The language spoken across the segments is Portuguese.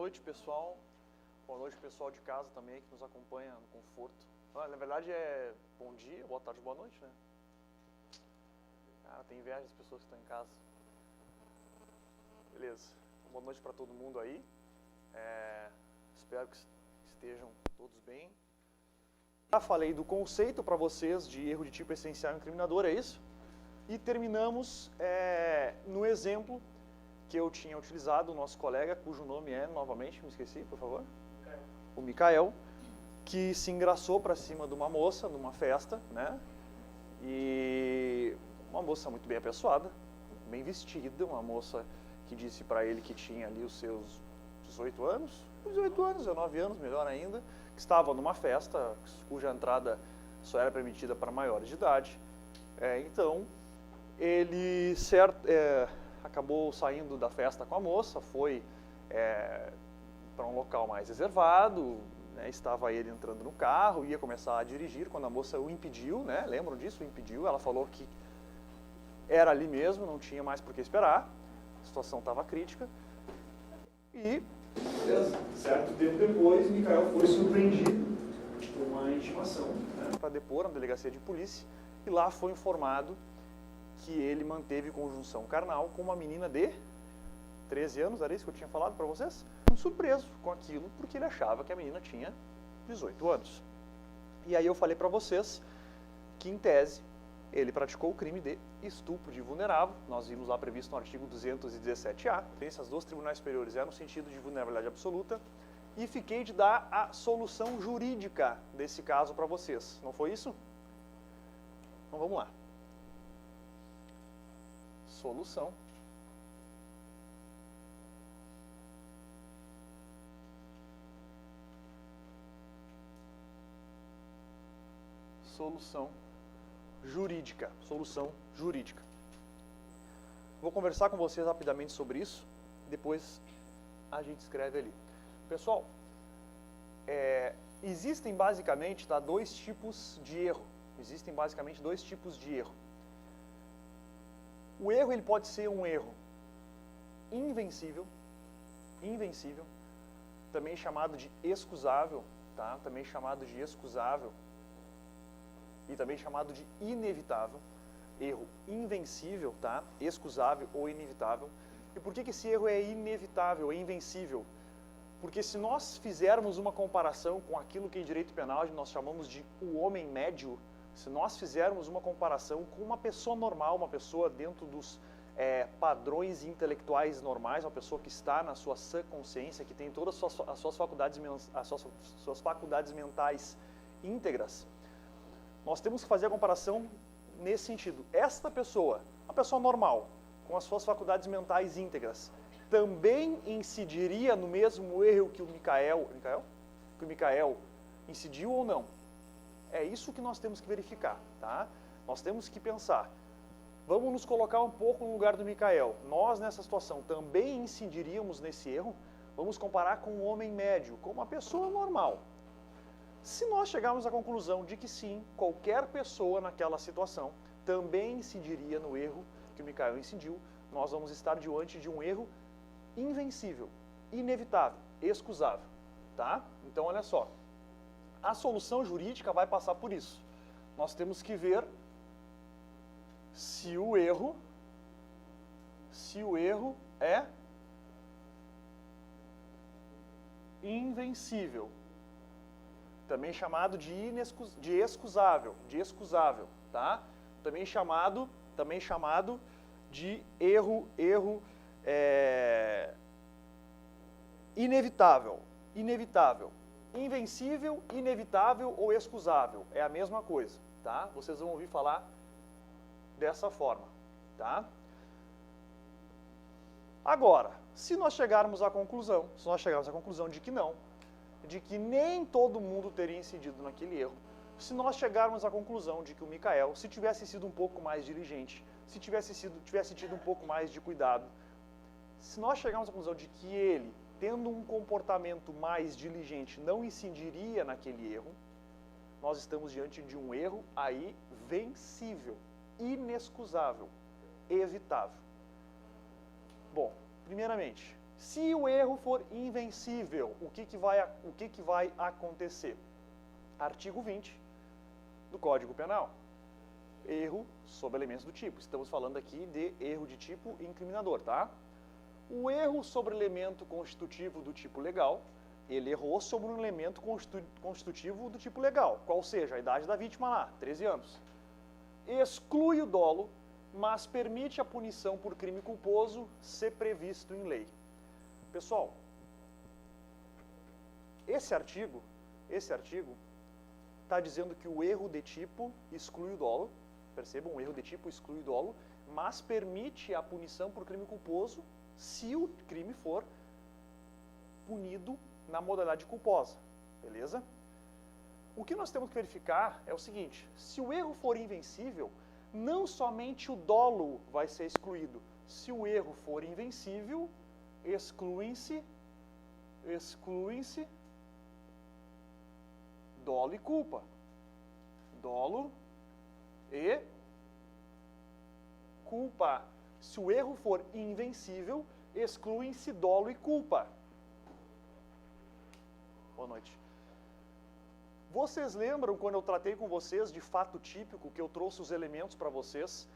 noite, pessoal. Boa noite, pessoal de casa também, que nos acompanha no conforto. Na verdade é bom dia, boa tarde, boa noite, né? Cara, tem inveja das pessoas que estão em casa. Beleza. Então, boa noite para todo mundo aí. Espero que estejam todos bem. Já falei do conceito para vocês de erro de tipo essencial incriminador, é isso? E terminamos no exemplo que eu tinha utilizado, o nosso colega, cujo nome é, novamente, me esqueci, por favor? O Micael, que se engraçou para cima de uma moça, numa festa, né? E uma moça muito bem apessoada, bem vestida, uma moça que disse para ele que tinha ali os seus 18 anos, 19 anos, melhor ainda, que estava numa festa cuja entrada só era permitida para maiores de idade. Então, ele acabou saindo da festa com a moça, foi para um local mais reservado, né, estava ele entrando no carro, ia começar a dirigir, quando a moça o impediu, né, lembram disso? O impediu, ela falou que era ali mesmo, não tinha mais por que esperar, a situação estava crítica, e certo tempo depois, Micael foi surpreendido por uma intimação, né, para depor na delegacia de polícia, e lá foi informado que ele manteve conjunção carnal com uma menina de 13 anos, era isso que eu tinha falado para vocês? Surpreso com aquilo, porque ele achava que a menina tinha 18 anos. E aí eu falei para vocês que, em tese, ele praticou o crime de estupro de vulnerável, nós vimos lá previsto no artigo 217-A, essas dos tribunais superiores no sentido de vulnerabilidade absoluta, e fiquei de dar a solução jurídica desse caso para vocês. Não foi isso? Então vamos lá. Solução. Solução jurídica. Solução jurídica. Vou conversar com vocês rapidamente sobre isso, depois a gente escreve ali. Pessoal, existem basicamente dois tipos de erro. Existem basicamente dois tipos de erro. O erro ele pode ser um erro invencível, também chamado de excusável, tá? Também chamado de excusável e também chamado de inevitável. Erro invencível, tá? Excusável ou inevitável. E por que esse erro é inevitável, é invencível? Porque se nós fizermos uma comparação com aquilo que em direito penal nós chamamos de o homem médio, se nós fizermos uma comparação com uma pessoa normal, uma pessoa dentro dos padrões intelectuais normais, uma pessoa que está na sua sã consciência, que tem todas as suas faculdades mentais íntegras, nós temos que fazer a comparação nesse sentido. Esta pessoa, uma pessoa normal, com as suas faculdades mentais íntegras, também incidiria no mesmo erro que o Micael incidiu ou não? É isso que nós temos que verificar, tá? Nós temos que pensar, vamos nos colocar um pouco no lugar do Micael. Nós, nessa situação, também incidiríamos nesse erro? Vamos comparar com um homem médio, com uma pessoa normal. Se nós chegarmos à conclusão de que sim, qualquer pessoa naquela situação também incidiria no erro que o Micael incidiu, nós vamos estar diante de um erro invencível, inevitável, excusável, tá? Então, olha só. A solução jurídica vai passar por isso. Nós temos que ver se o erro é invencível, também chamado de excusável, tá? Também chamado de erro inevitável. Invencível, inevitável ou excusável, é a mesma coisa, tá? Vocês vão ouvir falar dessa forma, tá? Agora, se nós chegarmos à conclusão de que não, de que nem todo mundo teria incidido naquele erro, se nós chegarmos à conclusão de que o Micael, se tivesse sido um pouco mais diligente, se tivesse tido um pouco mais de cuidado, se nós chegarmos à conclusão de que ele, tendo um comportamento mais diligente, não incidiria naquele erro, nós estamos diante de um erro aí vencível, inexcusável, evitável. Bom, primeiramente, Se o erro for invencível, o que que vai acontecer? Artigo 20 do Código Penal. Erro sobre elementos do tipo. Estamos falando aqui de erro de tipo incriminador, tá? O erro sobre elemento constitutivo do tipo legal, ele errou sobre um elemento constitutivo do tipo legal, qual seja a idade da vítima lá, 13 anos. Exclui o dolo, mas permite a punição por crime culposo ser previsto em lei. Pessoal, esse artigo está dizendo que o erro de tipo exclui o dolo, percebam, o erro de tipo exclui o dolo, mas permite a punição por crime culposo se o crime for punido na modalidade culposa, beleza? O que nós temos que verificar é o seguinte, se o erro for invencível, não somente o dolo vai ser excluído, se o erro for invencível, excluem-se dolo e culpa. Dolo e culpa. Se o erro for invencível, excluem-se dolo e culpa. Boa noite. Vocês lembram quando eu tratei com vocês de fato típico, que eu trouxe os elementos para vocês?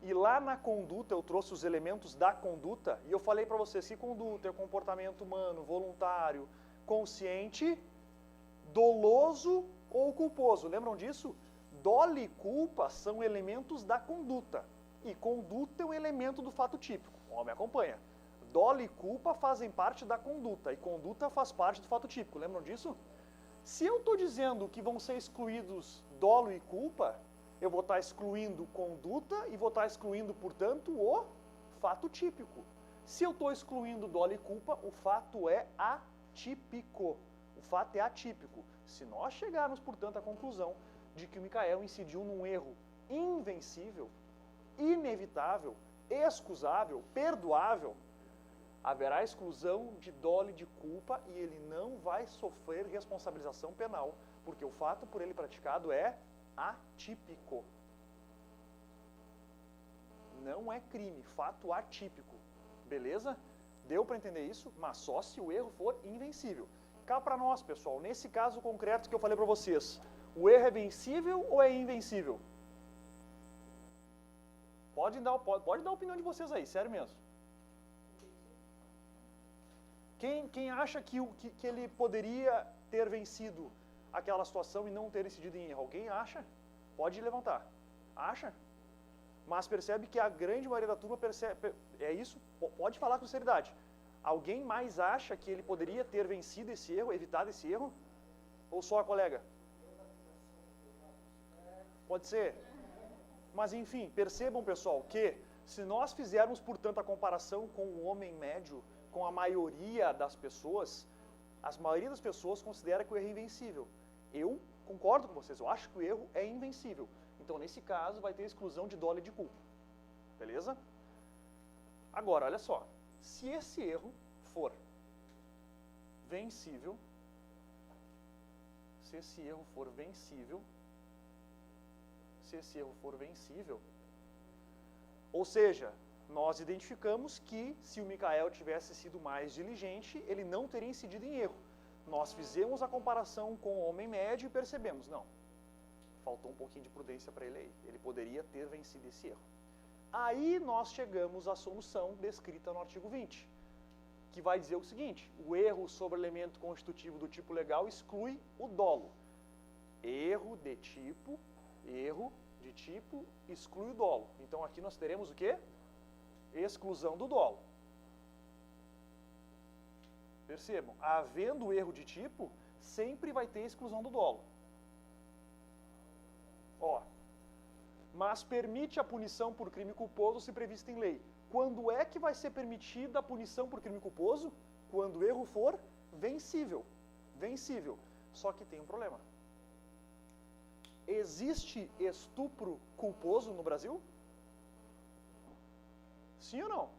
E lá na conduta eu trouxe os elementos da conduta, e eu falei para vocês que conduta é comportamento humano, voluntário, consciente, doloso ou culposo. Lembram disso? Dolo e culpa são elementos da conduta, e conduta é um elemento do fato típico. Ó, me acompanha. Dolo e culpa fazem parte da conduta, e conduta faz parte do fato típico. Lembram disso? Se eu estou dizendo que vão ser excluídos dolo e culpa, eu vou estar excluindo conduta e vou estar excluindo, portanto, o fato típico. Se eu estou excluindo dolo e culpa, o fato é atípico. O fato é atípico. Se nós chegarmos, portanto, à conclusão de que o Micael incidiu num erro invencível, inevitável, excusável, perdoável, haverá exclusão de dolo e de culpa e ele não vai sofrer responsabilização penal, porque o fato por ele praticado é atípico. Não é crime, fato atípico. Beleza? Deu para entender isso? Mas só se o erro for invencível. Cá para nós, pessoal, nesse caso concreto que eu falei para vocês, o erro é vencível ou é invencível? Pode dar a opinião de vocês aí, sério mesmo. Quem acha que ele poderia ter vencido aquela situação e não ter incidido em erro? Alguém acha? Pode levantar. Acha? Mas percebe que a grande maioria da turma percebe, é isso? Pode falar com sinceridade. Alguém mais acha que ele poderia ter vencido esse erro, evitado esse erro? Ou só a colega? Pode ser. Mas enfim, percebam, pessoal, que se nós fizermos, portanto, a comparação com o homem médio, com a maioria das pessoas, a maioria das pessoas considera que o erro é invencível. Eu concordo com vocês, eu acho que o erro é invencível. Então, nesse caso, vai ter exclusão de dolo e de culpa. Beleza? Agora, olha só. Se esse erro for vencível, se esse erro for vencível, ou seja, nós identificamos que se o Micael tivesse sido mais diligente, ele não teria incidido em erro. Nós fizemos a comparação com o homem médio e percebemos, não, faltou um pouquinho de prudência para ele aí. Ele poderia ter vencido esse erro. Aí nós chegamos à solução descrita no artigo 20, que vai dizer o seguinte, o erro sobre elemento constitutivo do tipo legal exclui o dolo. Erro de tipo exclui o dolo. Então aqui nós teremos o quê? Exclusão do dolo. Percebam, havendo erro de tipo, sempre vai ter exclusão do dolo. Ó, mas permite a punição por crime culposo se prevista em lei. Quando é que vai ser permitida a punição por crime culposo? Quando o erro for vencível. Vencível. Só que tem um problema. Existe estupro culposo no Brasil? Sim ou não?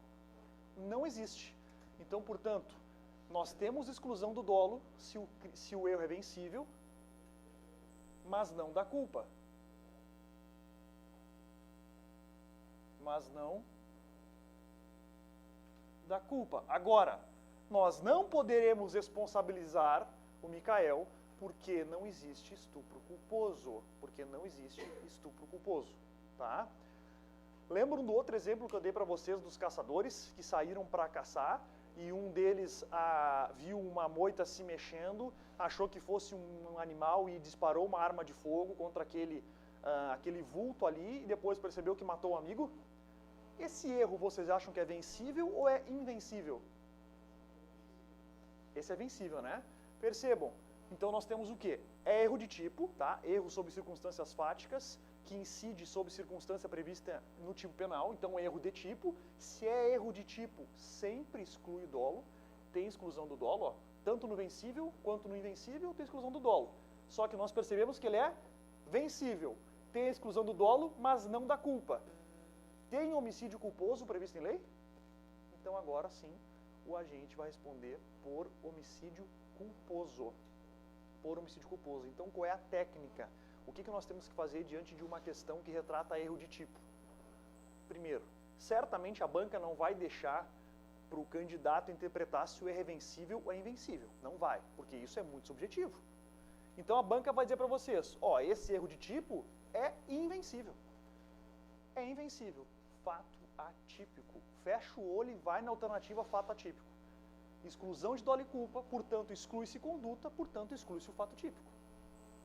Não existe. Então, portanto, nós temos exclusão do dolo se o erro é vencível, mas não da culpa. Mas não da culpa. Agora, nós não poderemos responsabilizar o Mikael porque não existe estupro culposo. Porque não existe estupro culposo, tá? Lembram do outro exemplo que eu dei para vocês dos caçadores que saíram para caçar e um deles viu uma moita se mexendo, achou que fosse um animal e disparou uma arma de fogo contra aquele vulto ali e depois percebeu que matou um amigo? Esse erro vocês acham que é vencível ou é invencível? Esse é vencível, né? Percebam. Então nós temos o quê? É erro de tipo, tá? Erro sob circunstâncias fáticas, que incide sob circunstância prevista no tipo penal, então é erro de tipo. Se é erro de tipo, sempre exclui o dolo, tem exclusão do dolo, ó. Tanto no vencível quanto no invencível tem exclusão do dolo. Só que nós percebemos que ele é vencível, tem a exclusão do dolo, mas não da culpa. Tem homicídio culposo previsto em lei? Então agora sim, o agente vai responder por homicídio culposo. Por homicídio culposo. Então qual é a técnica? O que nós temos que fazer diante de uma questão que retrata erro de tipo? Primeiro, certamente a banca não vai deixar para o candidato interpretar se o erro é vencível ou é invencível. Não vai, porque isso é muito subjetivo. Então a banca vai dizer para vocês, ó, esse erro de tipo é invencível. É invencível. Fato atípico. Fecha o olho e vai na alternativa fato atípico. Exclusão de dolo e culpa, portanto exclui-se conduta, portanto exclui-se o fato típico.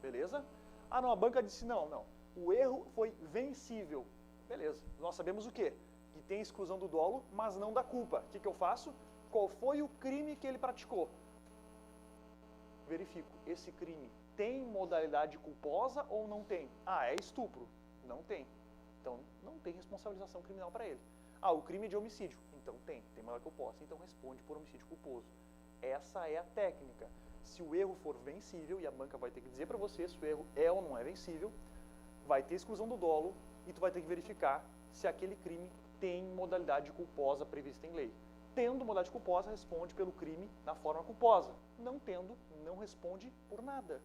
Beleza? Ah não, a banca disse não. O erro foi vencível. Beleza. Nós sabemos o quê? Que tem exclusão do dolo, mas não da culpa. O que eu faço? Qual foi o crime que ele praticou? Verifico. Esse crime tem modalidade culposa ou não tem? Ah, é estupro. Não tem. Então não tem responsabilização criminal para ele. Ah, o crime é de homicídio. Então tem maior culposa, então responde por homicídio culposo. Essa é a técnica. Se o erro for vencível, e a banca vai ter que dizer para você se o erro é ou não é vencível, vai ter exclusão do dolo e tu vai ter que verificar se aquele crime tem modalidade culposa prevista em lei. Tendo modalidade culposa, responde pelo crime na forma culposa. Não tendo, não responde por nada.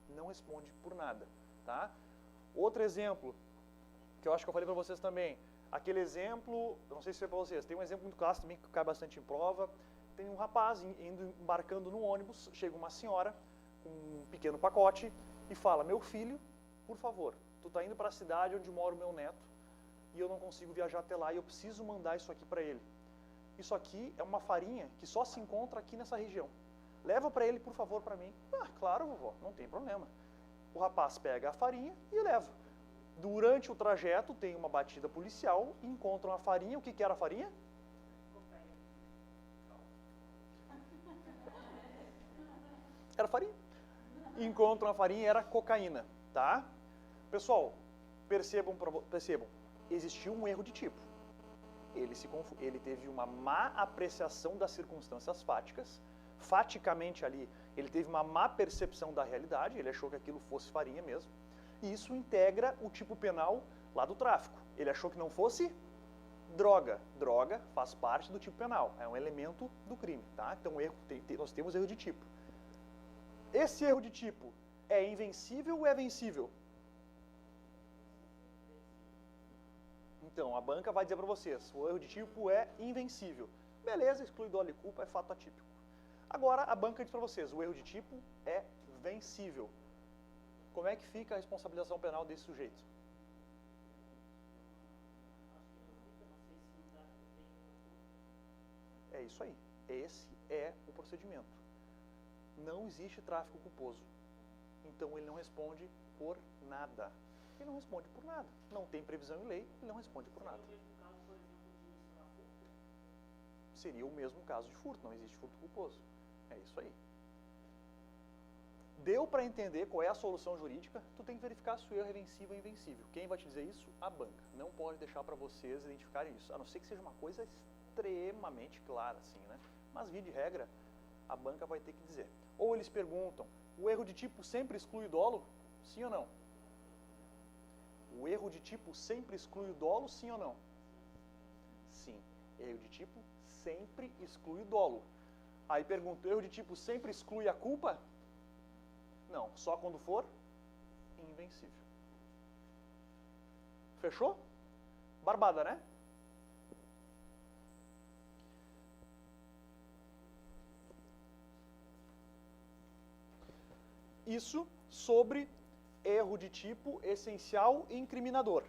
Não responde por nada, tá? Outro exemplo, que eu acho que eu falei para vocês também, aquele exemplo, eu não sei se foi para vocês, tem um exemplo muito clássico também que cai bastante em prova. Tem um rapaz embarcando no ônibus, chega uma senhora com um pequeno pacote e fala, meu filho, por favor, tu tá indo para a cidade onde mora o meu neto e eu não consigo viajar até lá e eu preciso mandar isso aqui para ele. Isso aqui é uma farinha que só se encontra aqui nessa região. Leva para ele, por favor, para mim. Ah, claro, vovó, não tem problema. O rapaz pega a farinha e leva. Durante o trajeto tem uma batida policial, encontram a farinha. O que era a farinha? Era farinha. Encontram a farinha, era cocaína, tá? Pessoal, percebam, existiu um erro de tipo. Ele teve uma má apreciação das circunstâncias fáticas. Faticamente ali, ele teve uma má percepção da realidade, ele achou que aquilo fosse farinha mesmo. E isso integra o tipo penal lá do tráfico. Ele achou que não fosse droga. Droga faz parte do tipo penal, é um elemento do crime, tá? Então nós temos erro de tipo. Esse erro de tipo é invencível ou é vencível? Então, a banca vai dizer para vocês, o erro de tipo é invencível. Beleza, exclui dolo e culpa, é fato atípico. Agora, a banca diz para vocês, o erro de tipo é vencível. Como é que fica a responsabilização penal desse sujeito? É isso aí. Esse é o procedimento. Não existe tráfico culposo. Então ele não responde por nada. Ele não responde por nada. Não tem previsão em lei, ele não responde por nada. Seria o mesmo caso de furto, não existe furto culposo. É isso aí. Deu para entender qual é a solução jurídica? Tu tem que verificar se o erro é vencível ou invencível. Quem vai te dizer isso? A banca. Não pode deixar para vocês identificarem isso, a não ser que seja uma coisa extremamente clara, assim, né? Mas, via de regra, a banca vai ter que dizer. Ou eles perguntam, o erro de tipo sempre exclui o dolo? Sim ou não? O erro de tipo sempre exclui o dolo, sim ou não? Sim. Erro de tipo sempre exclui o dolo. Aí pergunto, erro de tipo sempre exclui a culpa? Não, só quando for invencível. Fechou? Barbada, né? Isso sobre erro de tipo essencial e incriminador.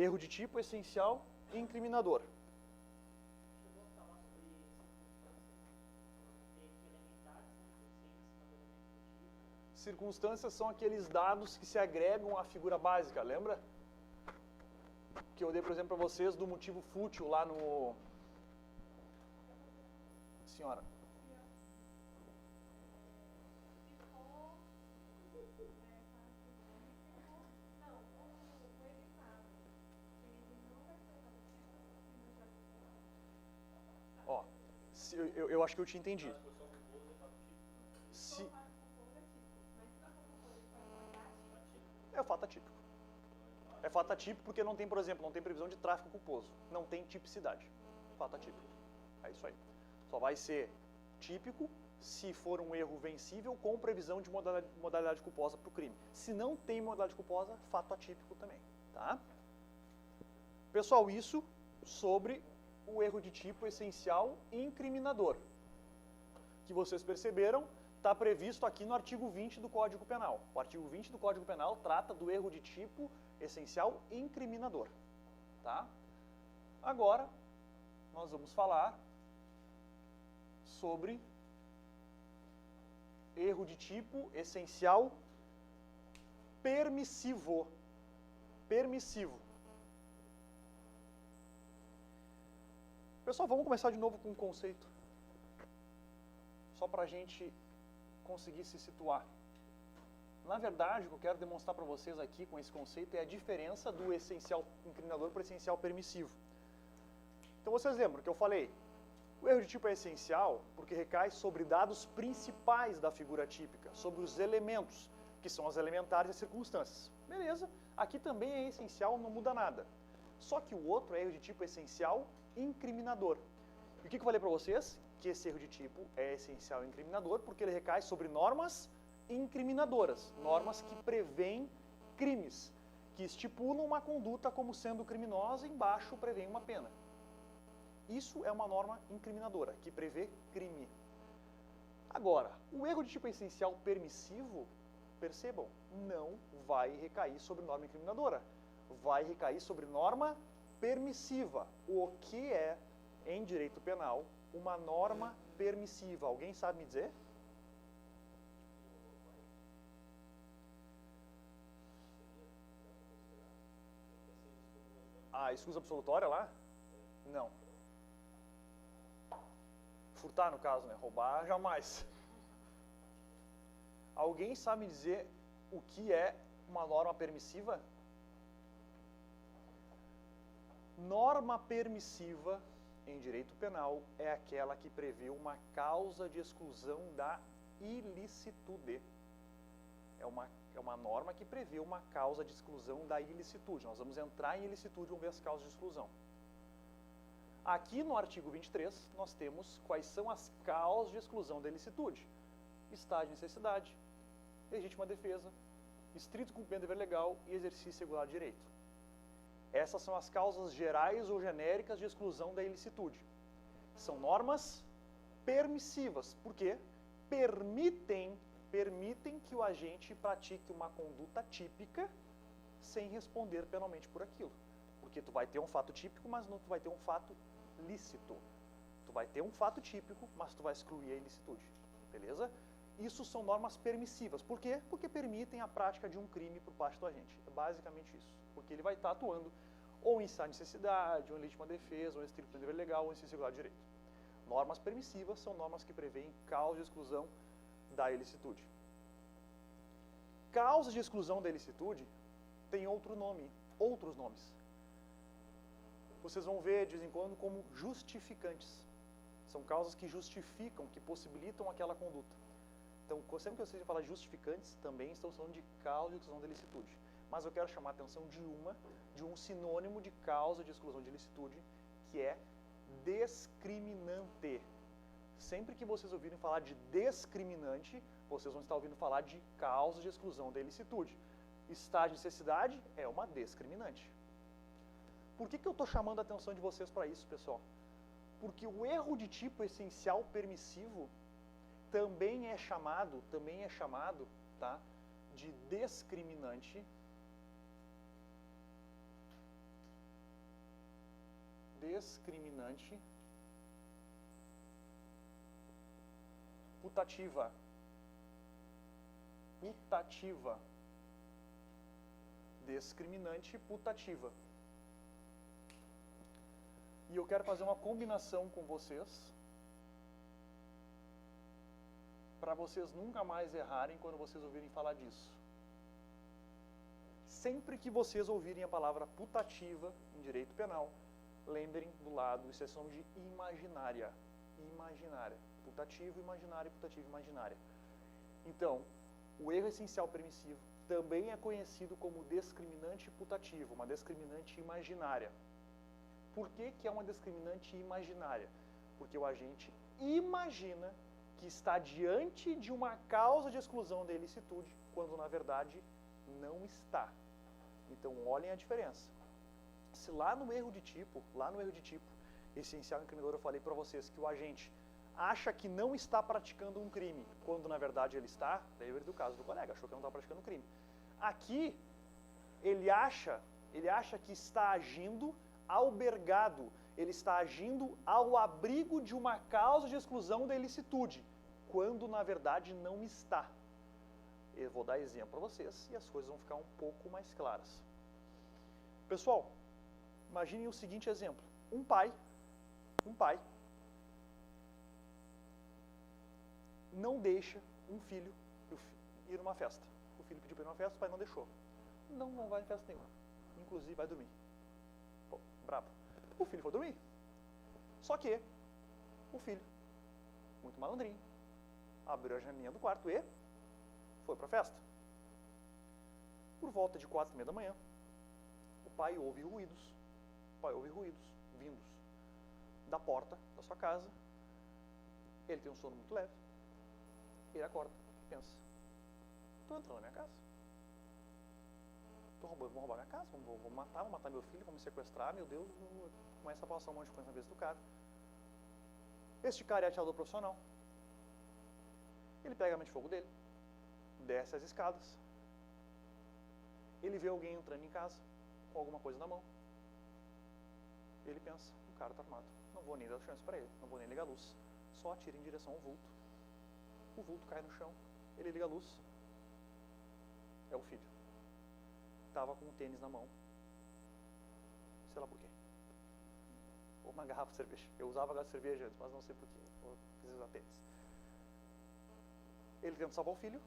Erro de tipo essencial e incriminador. Circunstâncias são aqueles dados que se agregam à figura básica, lembra? Que eu dei, por exemplo, para vocês do motivo fútil lá no... Senhora. Ó, eu acho que eu te entendi. Se... É o fato atípico. É fato atípico porque não tem, por exemplo, não tem previsão de tráfico culposo. Não tem tipicidade. Fato atípico. É isso aí. Só vai ser típico se for um erro vencível com previsão de modalidade culposa para o crime. Se não tem modalidade culposa, fato atípico também. Tá? Pessoal, isso sobre o erro de tipo essencial e incriminador. Que vocês perceberam, está previsto aqui no artigo 20 do Código Penal. O artigo 20 do Código Penal trata do erro de tipo essencial e incriminador. Tá? Agora, nós vamos falar sobre erro de tipo essencial permissivo. Permissivo. Pessoal, vamos começar de novo com um conceito. Só para a gente conseguir se situar. Na verdade, o que eu quero demonstrar para vocês aqui com esse conceito é a diferença do essencial incriminador para o essencial permissivo. Então vocês lembram que eu falei, o erro de tipo é essencial porque recai sobre dados principais da figura típica, sobre os elementos, que são as elementares e as circunstâncias. Beleza, aqui também é essencial, não muda nada. Só que o outro é erro de tipo essencial incriminador. E o que eu falei para vocês? Que esse erro de tipo é essencial incriminador porque ele recai sobre normas incriminadoras, normas que prevêem crimes, que estipulam uma conduta como sendo criminosa e embaixo prevêem uma pena. Isso é uma norma incriminadora, que prevê crime. Agora, o erro de tipo essencial permissivo, percebam, não vai recair sobre norma incriminadora, vai recair sobre norma permissiva. O que é, em direito penal, uma norma permissiva? Alguém sabe me dizer? A escusa absolutória lá? Não. Furtar, no caso, né? Roubar, jamais. Alguém sabe me dizer o que é uma norma permissiva? Norma permissiva, em direito penal, é aquela que prevê uma causa de exclusão da ilicitude. É uma norma que prevê uma causa de exclusão da ilicitude. Nós vamos entrar em ilicitude e vamos ver as causas de exclusão. Aqui no artigo 23, nós temos quais são as causas de exclusão da ilicitude. Estado de necessidade, legítima defesa, estrito cumprimento do dever legal e exercício regular de direito. Essas são as causas gerais ou genéricas de exclusão da ilicitude. São normas permissivas, porque permitem que o agente pratique uma conduta típica sem responder penalmente por aquilo. Porque tu vai ter um fato típico, mas não tu vai ter um fato lícito. Tu vai ter um fato típico, mas tu vai excluir a ilicitude. Beleza? Isso são normas permissivas. Por quê? Porque permitem a prática de um crime por parte do agente. É basicamente isso. Porque ele vai estar atuando ou em estado de necessidade, ou em legítima defesa, ou em estrito dever legal, ou em exercício regular de direito. Normas permissivas são normas que prevêem causa de exclusão da ilicitude. Causas de exclusão da ilicitude tem outros nomes. Vocês vão ver de vez em quando como justificantes. São causas que justificam, que possibilitam aquela conduta. Então, sempre que vocês falam de justificantes, também estão falando de causa de exclusão da ilicitude. Mas eu quero chamar a atenção de um sinônimo de causa de exclusão de ilicitude, que é discriminante. Sempre que vocês ouvirem falar de discriminante, vocês vão estar ouvindo falar de causa de exclusão da ilicitude. Estado de necessidade é uma discriminante. Por que eu estou chamando a atenção de vocês para isso, pessoal? Porque o erro de tipo essencial permissivo também é chamado, tá, de discriminante putativa. Discriminante putativa. E eu quero fazer uma combinação com vocês, para vocês nunca mais errarem quando vocês ouvirem falar disso. Sempre que vocês ouvirem a palavra putativa em direito penal, lembrem do lado, isso é som de imaginária. Imaginária. Putativo, imaginária, putativo, imaginária. Então, o erro essencial permissivo também é conhecido como discriminante putativo, uma discriminante imaginária. Por que que é uma discriminante imaginária? Porque o agente imagina que está diante de uma causa de exclusão da ilicitude, quando na verdade não está. Então, olhem a diferença. Se lá no erro de tipo, essencial incriminador, eu falei para vocês que o agente acha que não está praticando um crime, quando na verdade ele está, lembra do caso do colega, achou que não está praticando um crime. Aqui, ele acha que está agindo albergado, ele está agindo ao abrigo de uma causa de exclusão da ilicitude, quando na verdade não está. Eu vou dar exemplo para vocês e as coisas vão ficar um pouco mais claras. Pessoal, imaginem o seguinte exemplo. Um pai não deixa um filho ir numa festa. O filho pediu para ir numa festa, o pai não deixou. Não vai em festa nenhuma. Inclusive vai dormir. Pô, brabo. O filho foi dormir. Só que o filho, muito malandrinho, abriu a janelinha do quarto e foi para a festa. Por volta de 4h30 da manhã, o pai ouve ruídos vindos da porta da sua casa. Ele tem um sono muito leve. Ele acorda e pensa: estou entrando na minha casa. Vão roubar minha casa, vão matar meu filho, vão me sequestrar, meu Deus, começa a passar um monte de coisa na cabeça do cara. Este cara é atirador profissional. Ele pega a arma de fogo dele, desce as escadas. Ele vê alguém entrando em casa com alguma coisa na mão. Ele pensa: o cara está armado, não vou nem dar chance para ele, não vou nem ligar a luz. Só atira em direção ao vulto. O vulto cai no chão, ele liga a luz. É o filho. Estava com um tênis na mão. Sei lá por quê. Ou uma garrafa de cerveja. Eu usava garrafa de cerveja antes, mas não sei por quê. Eu quis usar tênis. Ele tenta salvar o filho.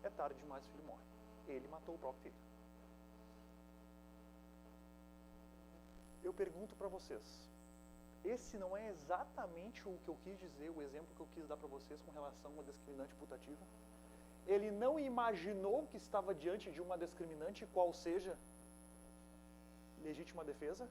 É tarde demais, o filho morre. Ele matou o próprio filho. Eu pergunto para vocês, esse não é exatamente o que eu quis dizer, o exemplo que eu quis dar para vocês com relação ao discriminante putativo? Ele não imaginou que estava diante de uma discriminante, qual seja legítima defesa?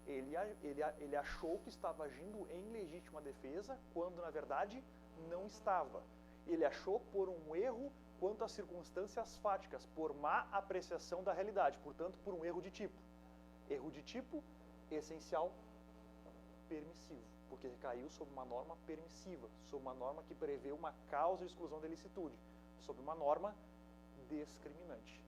Ele achou que estava agindo em legítima defesa, quando na verdade não estava. Ele achou por um erro quanto às circunstâncias fáticas, por má apreciação da realidade, portanto por um erro de tipo. Erro de tipo essencial permissivo, porque recaiu sobre uma norma permissiva, sobre uma norma que prevê uma causa de exclusão da ilicitude, sobre uma norma discriminante.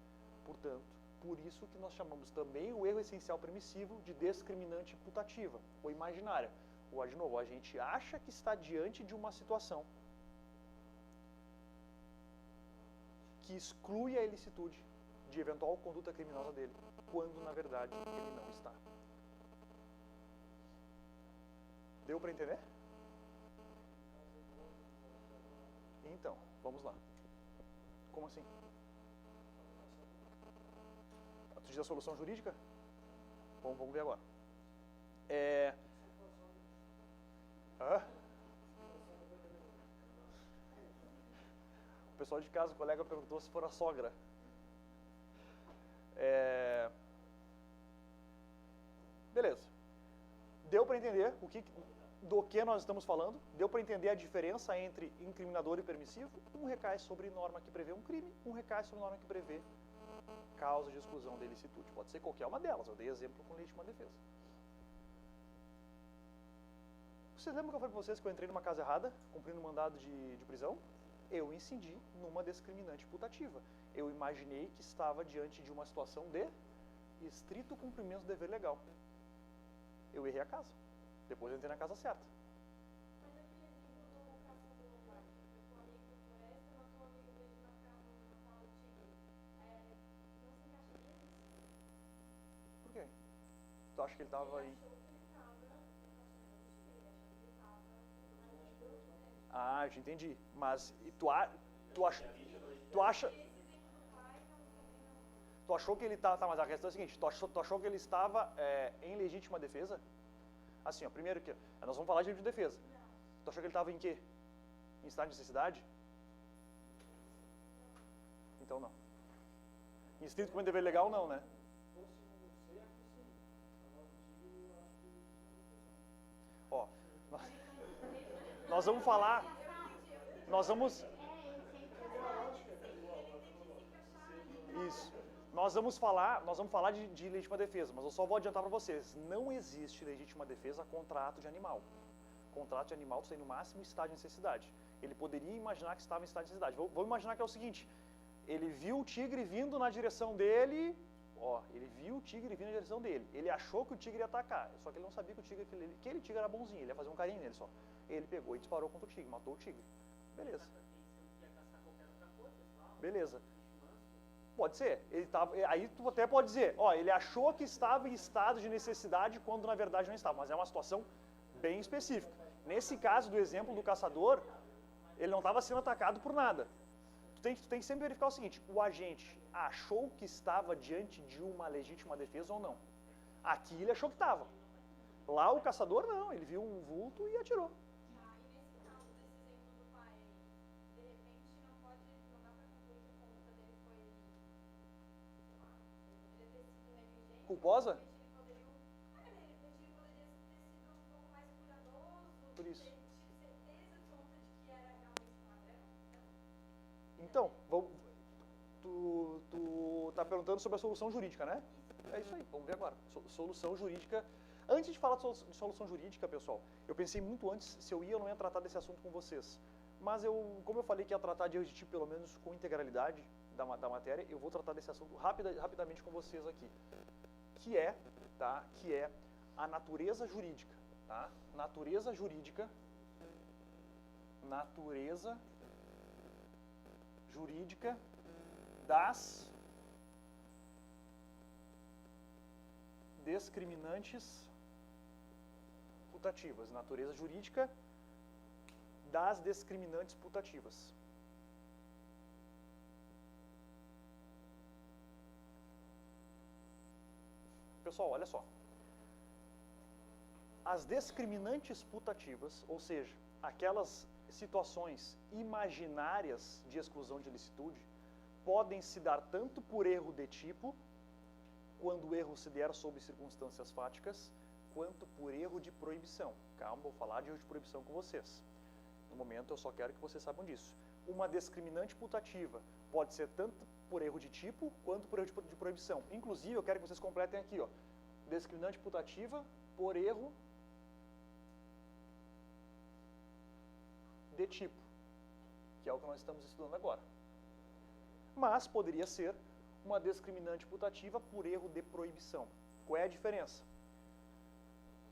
Portanto, por isso que nós chamamos também o erro essencial permissivo de discriminante putativa, ou imaginária. Ou, de novo, a gente acha que está diante de uma situação que exclui a ilicitude de eventual conduta criminosa dele, quando, na verdade, ele não está. Deu para entender? Então, vamos lá. Como assim? Tu diz a solução jurídica? Bom, vamos ver agora. O pessoal de casa, o colega perguntou se for a sogra. Beleza. Deu para entender do que nós estamos falando? Deu para entender a diferença entre incriminador e permissivo? Um recai sobre norma que prevê um crime, um recai sobre norma que prevê causa de exclusão da ilicitude. Pode ser qualquer uma delas, eu dei exemplo com legítima defesa. Vocês lembram que eu falei pra vocês que eu entrei numa casa errada, cumprindo um mandado de prisão? Eu incidi numa discriminante putativa. Eu imaginei que estava diante de uma situação de estrito cumprimento do dever legal. Eu errei a casa. Depois eu entrei na casa certa. Mas aquele exemplo do caçador lá, que foi tua amiga da floresta, matou o amigo dele de matar o tigre. Não se encaixa nisso? Por quê? Tu acha que ele estava aí? Ele achou que ele estava encaixando no tigre, ele achou que ele estava ali no grupo dele. Ah, eu te entendi. Mas e tu acha... Tu acha... Esse exemplo do pai, não. Tu achou que ele estava... Tá, mas a questão é a seguinte. Tu achou que ele estava em legítima defesa? Assim, ó, primeiro que... Nós vamos falar de legítima defesa. Tu achou que ele estava em quê? Em estado de necessidade? Então não. Em estrito cumprimento do dever legal, não, né? Ó, nós vamos falar... Nós vamos... Isso. Nós vamos falar de legítima defesa, mas eu só vou adiantar para vocês. Não existe legítima defesa contra ato de animal. Contra ato de animal, tu tem no máximo estado de necessidade. Ele poderia imaginar que estava em estado de necessidade. Vamos imaginar que é o seguinte. Ele viu o tigre vindo na direção dele. Ó, ele viu o tigre vindo na direção dele. Ele achou que o tigre ia atacar. Só que ele não sabia que aquele tigre era bonzinho. Ele ia fazer um carinho nele só. Ele pegou e disparou contra o tigre, matou o tigre. Beleza. Beleza. Pode ser. Ele tava, aí tu até pode dizer, ó, ele achou que estava em estado de necessidade quando na verdade não estava. Mas é uma situação bem específica. Nesse caso do exemplo do caçador, ele não estava sendo atacado por nada. Tu tem que sempre verificar o seguinte, o agente achou que estava diante de uma legítima defesa ou não? Aqui ele achou que estava. Lá o caçador não, ele viu um vulto e atirou. E nesse caso desse exemplo do pai, de repente não dá para concluir que a conduta dele foi, sei lá, ele poderia ter sido negligente. Culposa? Ele poderia ter sido um pouco mais cuidadoso, Por isso. ter tido certeza absoluta de que era realmente um ladrão. Então, tu tá perguntando sobre a solução jurídica, né? É isso aí, vamos ver agora. Solução jurídica. Antes de falar de solução jurídica, pessoal, eu pensei muito antes se eu ia ou não ia tratar desse assunto com vocês. Mas como eu falei que ia tratar de erros de tipo, pelo menos com integralidade da matéria, eu vou tratar desse assunto rapidamente com vocês aqui. Que é a natureza jurídica, tá? Natureza jurídica das discriminantes putativas. Natureza jurídica das discriminantes putativas. Pessoal, olha só. As discriminantes putativas, ou seja, aquelas situações imaginárias de exclusão de licitude, podem se dar tanto por erro de tipo, quando o erro se der sob circunstâncias fáticas, quanto por erro de proibição. Calma, vou falar de erro de proibição com vocês. No momento, eu só quero que vocês saibam disso. Uma discriminante putativa pode ser tanto por erro de tipo, quanto por erro de proibição. Inclusive, eu quero que vocês completem aqui, ó. Discriminante putativa por erro de tipo, que é o que nós estamos estudando agora. Mas poderia ser uma discriminante putativa por erro de proibição. Qual é a diferença?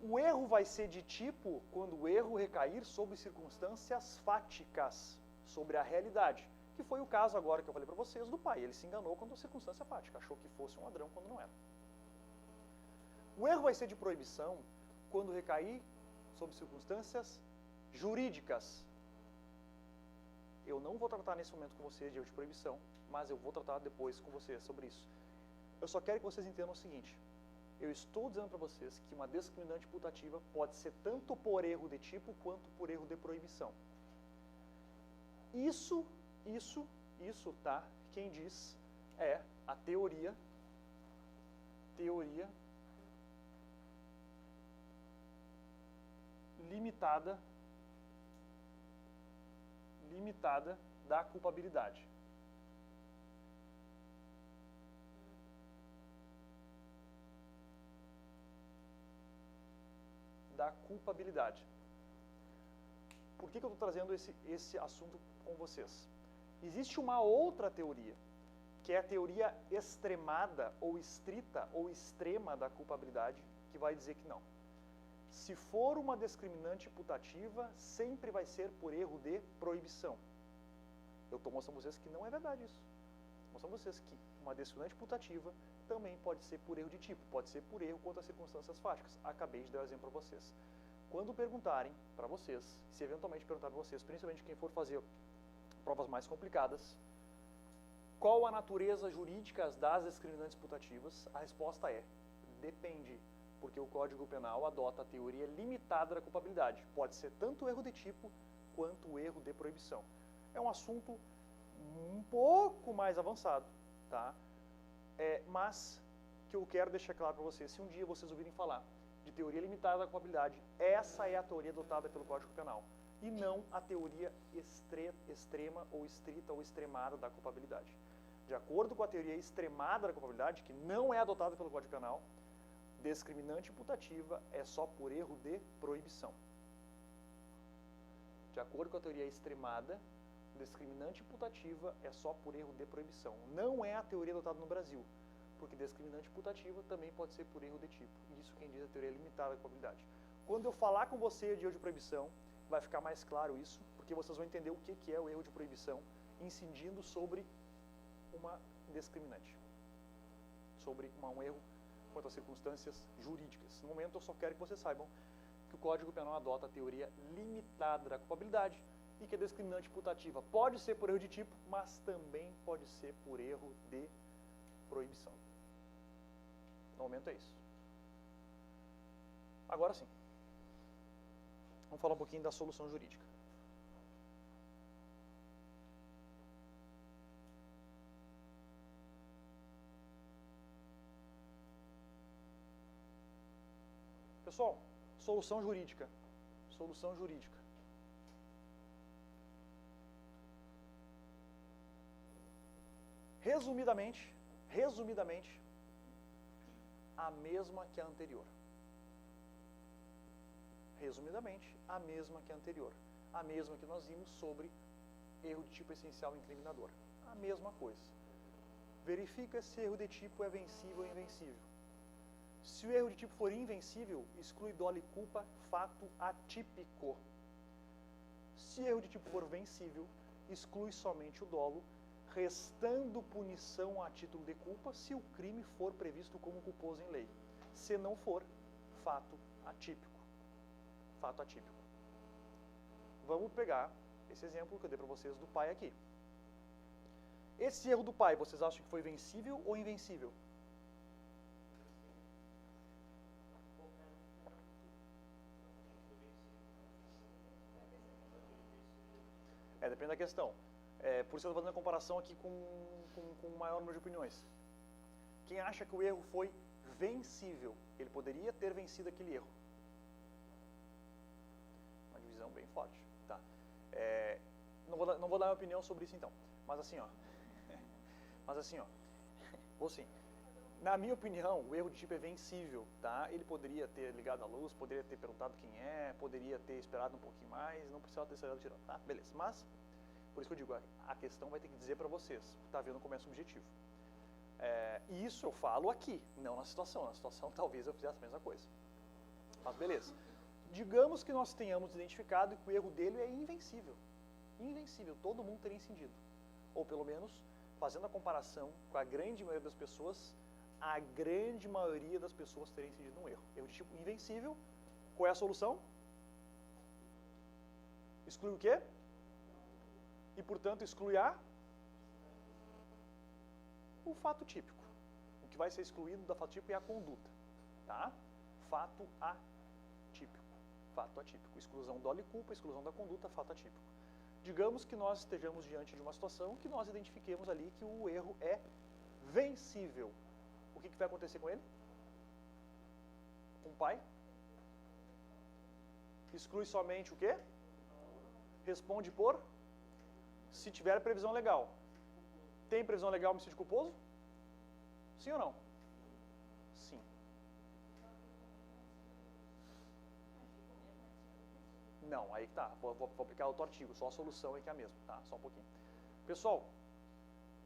O erro vai ser de tipo quando o erro recair sobre circunstâncias fáticas, sobre a realidade, que foi o caso agora que eu falei para vocês do pai. Ele se enganou quando a circunstância fática, achou que fosse um ladrão quando não era. O erro vai ser de proibição quando recair sobre circunstâncias jurídicas. Eu não vou tratar nesse momento com vocês de erro de proibição, mas eu vou tratar depois com vocês sobre isso. Eu só quero que vocês entendam o seguinte. Eu estou dizendo para vocês que uma discriminante putativa pode ser tanto por erro de tipo quanto por erro de proibição. Isso, tá? Quem diz é a teoria limitada da culpabilidade. Da culpabilidade. por que eu estou trazendo esse assunto com vocês? Existe uma outra teoria, que é a teoria extremada ou estrita ou extrema da culpabilidade, que vai dizer que não. Se for uma discriminante putativa, sempre vai ser por erro de proibição. Eu estou mostrando a vocês que não é verdade isso. Mostrando a vocês que uma discriminante putativa também pode ser por erro de tipo, pode ser por erro contra as circunstâncias fáticas. Acabei de dar o exemplo para vocês. Quando perguntarem para vocês, se eventualmente perguntarem para vocês, principalmente quem for fazer provas mais complicadas, qual a natureza jurídica das discriminantes putativas, a resposta é: depende, porque o Código Penal adota a teoria limitada da culpabilidade. Pode ser tanto o erro de tipo quanto o erro de proibição. É um assunto um pouco mais avançado, tá? Mas que eu quero deixar claro para vocês, se um dia vocês ouvirem falar de teoria limitada da culpabilidade, essa é a teoria adotada pelo Código Penal, e não a teoria extrema ou estrita ou extremada da culpabilidade. De acordo com a teoria extremada da culpabilidade, que não é adotada pelo Código Penal, discriminante putativa é só por erro de proibição. De acordo com a teoria extremada, discriminante putativa é só por erro de proibição. Não é a teoria adotada no Brasil, porque discriminante putativa também pode ser por erro de tipo. Isso quem diz a teoria limitada da culpabilidade. Quando eu falar com você de erro de proibição, vai ficar mais claro isso, porque vocês vão entender o que é o erro de proibição, incidindo sobre uma discriminante, sobre um erro quanto às circunstâncias jurídicas. No momento, eu só quero que vocês saibam que o Código Penal adota a teoria limitada da culpabilidade e que a discriminante putativa pode ser por erro de tipo, mas também pode ser por erro de proibição. No momento é isso. Agora sim, vamos falar um pouquinho da solução jurídica. Pessoal, solução jurídica. Solução jurídica. Resumidamente, a mesma que a anterior. Resumidamente, a mesma que a anterior. A mesma que nós vimos sobre erro de tipo essencial incriminador. A mesma coisa. Verifica se erro de tipo é vencível ou invencível. Se o erro de tipo for invencível, exclui dolo e culpa, fato atípico. Se erro de tipo for vencível, exclui somente o dolo, restando punição a título de culpa se o crime for previsto como culposo em lei. Se não for, fato atípico. Fato atípico. Vamos pegar esse exemplo que eu dei para vocês do pai aqui. Esse erro do pai, vocês acham que foi vencível ou invencível? Depende da questão. Por isso eu estou fazendo a comparação aqui com o maior número de opiniões. Quem acha que o erro foi vencível, ele poderia ter vencido aquele erro. Uma divisão bem forte. Tá? Não vou dar minha opinião sobre isso então. Mas assim, ó. Vou sim. Na minha opinião, o erro de tipo é vencível, tá? Ele poderia ter ligado a luz, poderia ter perguntado quem é, poderia ter esperado um pouquinho mais, não precisava ter saído tirando, tá? Beleza. Mas, por isso que eu digo, a questão vai ter que dizer para vocês, tá vendo como é subjetivo. E isso eu falo aqui, não na situação. Na situação talvez eu fizesse a mesma coisa. Mas beleza. Digamos que nós tenhamos identificado que o erro dele é invencível. Invencível, todo mundo teria incidido. Ou pelo menos, fazendo a comparação com a grande maioria das pessoas, a grande maioria das pessoas teria incidido num erro. Erro de tipo invencível. Qual é a solução? Exclui o quê? E, portanto, exclui o fato típico. O que vai ser excluído da fato típico é a conduta. Tá? Fato atípico. Fato atípico. Exclusão dolo e culpa, exclusão da conduta, fato atípico. Digamos que nós estejamos diante de uma situação que nós identifiquemos ali que o erro é vencível. O que vai acontecer com ele? Com o pai? Exclui somente o quê? Responde por? Se tiver previsão legal. Tem previsão legal homicídio culposo? Sim ou não? Sim. Não, aí que tá. Vou aplicar outro artigo, só a solução aí que é a mesma, tá? Só um pouquinho. Pessoal,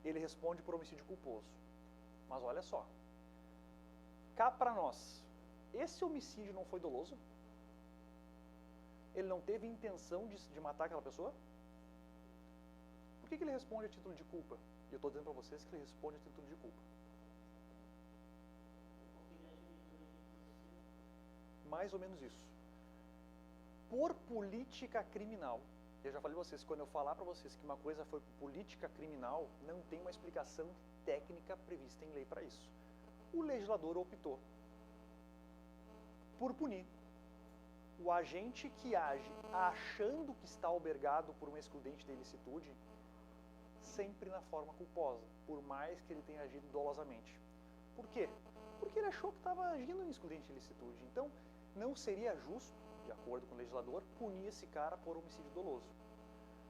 ele responde por homicídio culposo. Mas olha só. Cá para nós, esse homicídio não foi doloso? Ele não teve intenção de matar aquela pessoa? Por que ele responde a título de culpa? E eu estou dizendo para vocês que ele responde a título de culpa. Mais ou menos isso. Por política criminal, eu já falei para vocês, quando eu falar para vocês que uma coisa foi política criminal, não tem uma explicação técnica prevista em lei para isso. O legislador optou por punir o agente que age achando que está albergado por uma excludente de ilicitude sempre na forma culposa, por mais que ele tenha agido dolosamente. Por quê? Porque ele achou que estava agindo em excludente de ilicitude. Então, não seria justo, de acordo com o legislador, punir esse cara por homicídio doloso.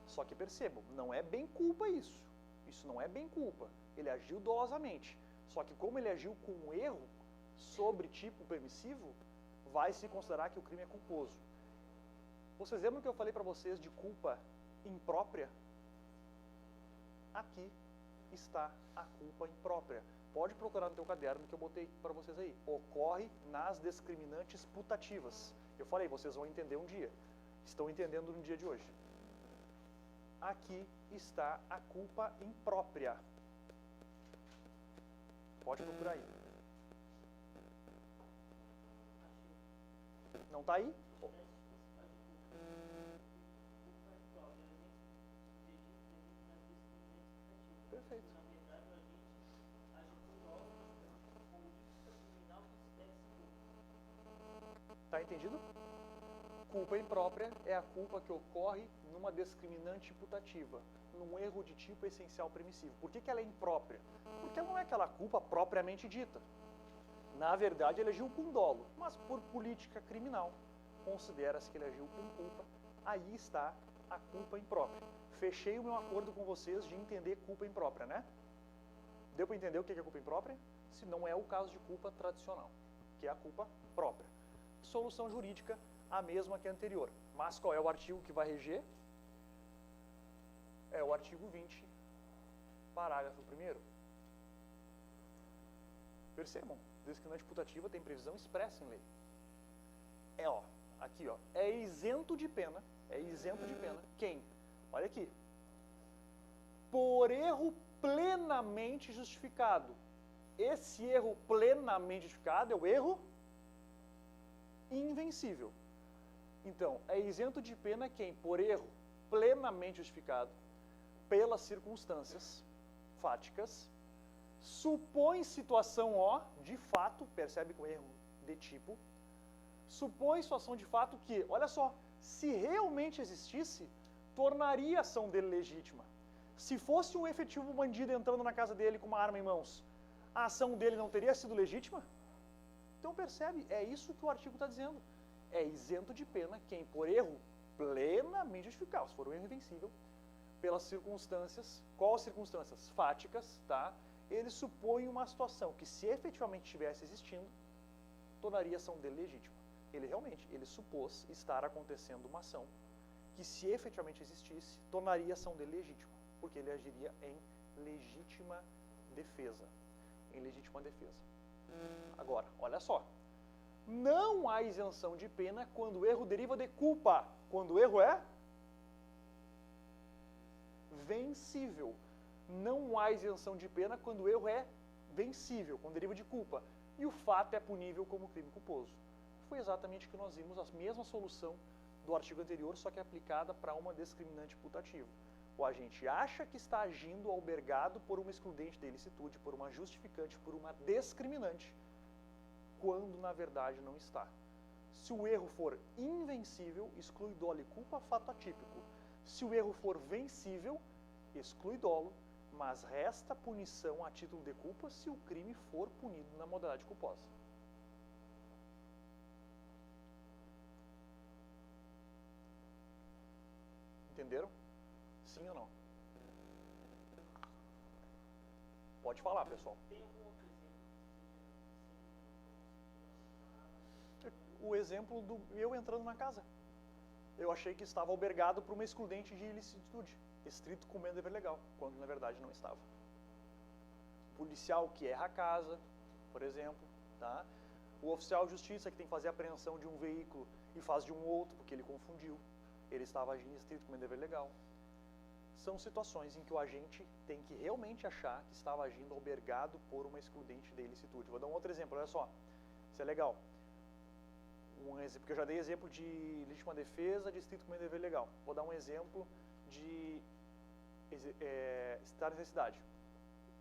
Só que percebam, não é bem culpa isso. Isso não é bem culpa. Ele agiu dolosamente. Só que como ele agiu com um erro sobre tipo permissivo, vai se considerar que o crime é culposo. Vocês lembram que eu falei para vocês de culpa imprópria? Aqui está a culpa imprópria. Pode procurar no teu caderno que eu botei para vocês aí. Ocorre nas discriminantes putativas. Eu falei, vocês vão entender um dia. Estão entendendo no dia de hoje. Aqui está a culpa imprópria. Pode procurar aí. Não está aí? Perfeito. Tá entendido? Culpa imprópria é a culpa que ocorre numa discriminante putativa, num erro de tipo essencial permissivo. Por que ela é imprópria? Porque ela não é aquela culpa propriamente dita. Na verdade, ele agiu com dolo, mas por política criminal, considera-se que ele agiu com culpa. Aí está a culpa imprópria. Fechei o meu acordo com vocês de entender culpa imprópria, né? Deu para entender o que é culpa imprópria? Se não é o caso de culpa tradicional, que é a culpa própria. Solução jurídica, a mesma que a anterior. Mas qual é o artigo que vai reger? É o artigo 20, parágrafo 1º. Percebam, discriminante putativa tem previsão expressa em lei. É, ó, aqui, ó, é isento de pena quem? Olha aqui. Por erro plenamente justificado. Esse erro plenamente justificado é o erro invencível. Então, é isento de pena quem, por erro plenamente justificado, pelas circunstâncias fáticas, supõe situação ó, de fato, percebe com erro de tipo, supõe situação de fato que, olha só, se realmente existisse, tornaria a ação dele legítima. Se fosse um efetivo bandido entrando na casa dele com uma arma em mãos, a ação dele não teria sido legítima? Então percebe, é isso que o artigo está dizendo. É isento de pena quem, por erro plenamente justificado, se for um erro invencível, pelas circunstâncias, quais circunstâncias? Fáticas, tá? Ele supõe uma situação que, se efetivamente estivesse existindo, tornaria a ação dele legítima. Ele supôs estar acontecendo uma ação que, se efetivamente existisse, tornaria a ação dele legítima, porque ele agiria em legítima defesa. Em legítima defesa. Agora, olha só. Não há isenção de pena quando o erro deriva de culpa. Quando o erro é vencível. Não há isenção de pena quando o erro é vencível, quando deriva de culpa. E o fato é punível como crime culposo. Foi exatamente o que nós vimos, a mesma solução do artigo anterior, só que aplicada para uma discriminante putativa. O agente acha que está agindo albergado por uma excludente de ilicitude, por uma justificante, por uma discriminante, quando na verdade não está. Se o erro for invencível, exclui dolo e culpa, fato atípico. Se o erro for vencível, exclui dolo, mas resta punição a título de culpa se o crime for punido na modalidade culposa. Entenderam? Sim ou não? Pode falar, pessoal. O exemplo do eu entrando na casa. eu achei que estava albergado por uma excludente de ilicitude, estrito cumprimento do dever legal, quando na verdade não estava. Policial que erra a casa, por exemplo, tá? O oficial de justiça que tem que fazer a apreensão de um veículo e faz de um outro porque ele confundiu, ele estava agindo em estrito cumprimento do dever legal. São situações em que o agente tem que realmente achar que estava agindo albergado por uma excludente de ilicitude. Vou dar um outro exemplo, olha só, isso é legal. Porque eu já dei exemplo de legítima defesa, de estrito cumprimento do dever legal. Vou dar um exemplo de estar em necessidade.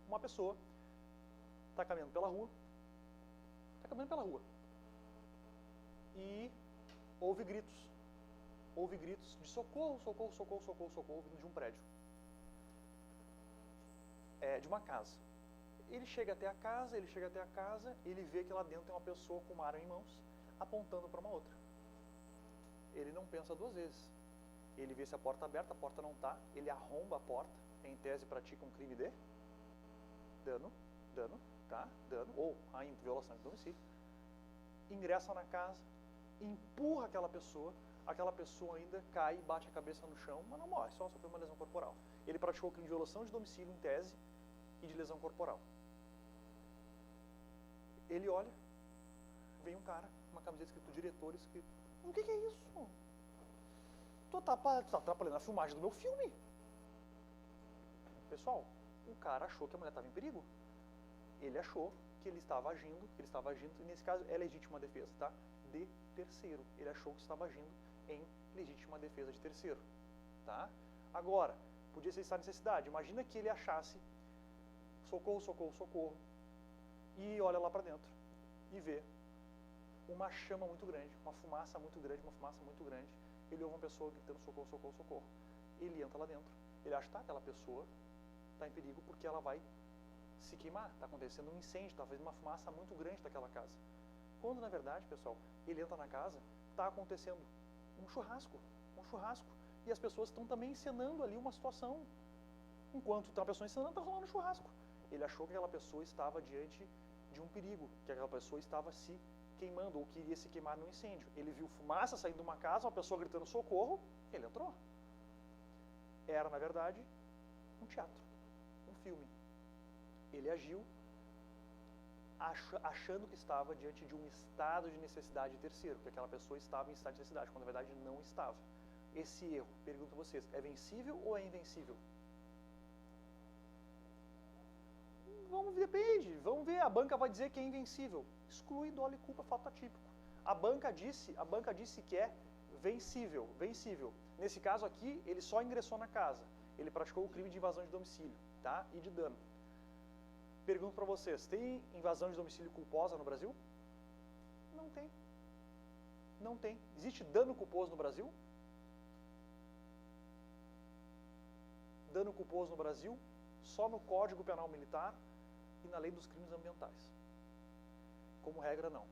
Uma pessoa está caminhando pela rua, e ouve gritos de socorro, socorro, socorro, socorro, socorro, vindo de um prédio, de uma casa. Ele chega até a casa, ele vê que lá dentro tem uma pessoa com uma arma em mãos, apontando para uma outra. Ele não pensa duas vezes. Ele vê se a porta está aberta, a porta não está, ele arromba a porta, em tese pratica um crime de dano, tá? Dano, ou ainda violação de domicílio. Ingressa na casa, empurra aquela pessoa ainda cai, bate a cabeça no chão, mas não morre, só sofreu uma lesão corporal. Ele praticou crime de violação de domicílio em tese e de lesão corporal. Ele olha, vem um cara, uma camiseta escrito diretor, escrito, o que é isso? Tu tá atrapalhando a filmagem do meu filme. Pessoal, o cara achou que a mulher estava em perigo. Ele achou que ele estava agindo, e nesse caso é legítima defesa, tá? De terceiro. Ele achou que estava agindo em legítima defesa de terceiro, tá? Agora, podia ser estar em necessidade. Imagina que ele achasse socorro, socorro, socorro, e olha lá para dentro e vê uma chama muito grande, uma fumaça muito grande, ele ouve uma pessoa gritando socorro, socorro, socorro. Ele entra lá dentro, ele acha que aquela pessoa está em perigo porque ela vai se queimar, está acontecendo um incêndio, está fazendo uma fumaça muito grande daquela casa. Quando na verdade, pessoal, ele entra na casa, está acontecendo um churrasco, e as pessoas estão também encenando ali uma situação. Enquanto está a pessoa encenando, está rolando churrasco. Ele achou que aquela pessoa estava diante de um perigo, que aquela pessoa estava se queimando ou que iria se queimar no incêndio. Ele viu fumaça saindo de uma casa, uma pessoa gritando socorro, ele entrou. Era, na verdade, um teatro, um filme. Ele agiu achando que estava diante de um estado de necessidade terceiro, que aquela pessoa estava em estado de necessidade, quando na verdade não estava. Esse erro, pergunto a vocês, é vencível ou é invencível? Depende, vamos ver, a banca vai dizer que é invencível. Exclui dolo e culpa, fato atípico. A banca disse que é vencível. Nesse caso aqui, ele só ingressou na casa. Ele praticou o crime de invasão de domicílio, tá? E de dano. Pergunto para vocês, tem invasão de domicílio culposa no Brasil? Não tem. Não tem. Existe dano culposo no Brasil? Dano culposo no Brasil só no Código Penal Militar e na Lei dos Crimes Ambientais. Como regra, não.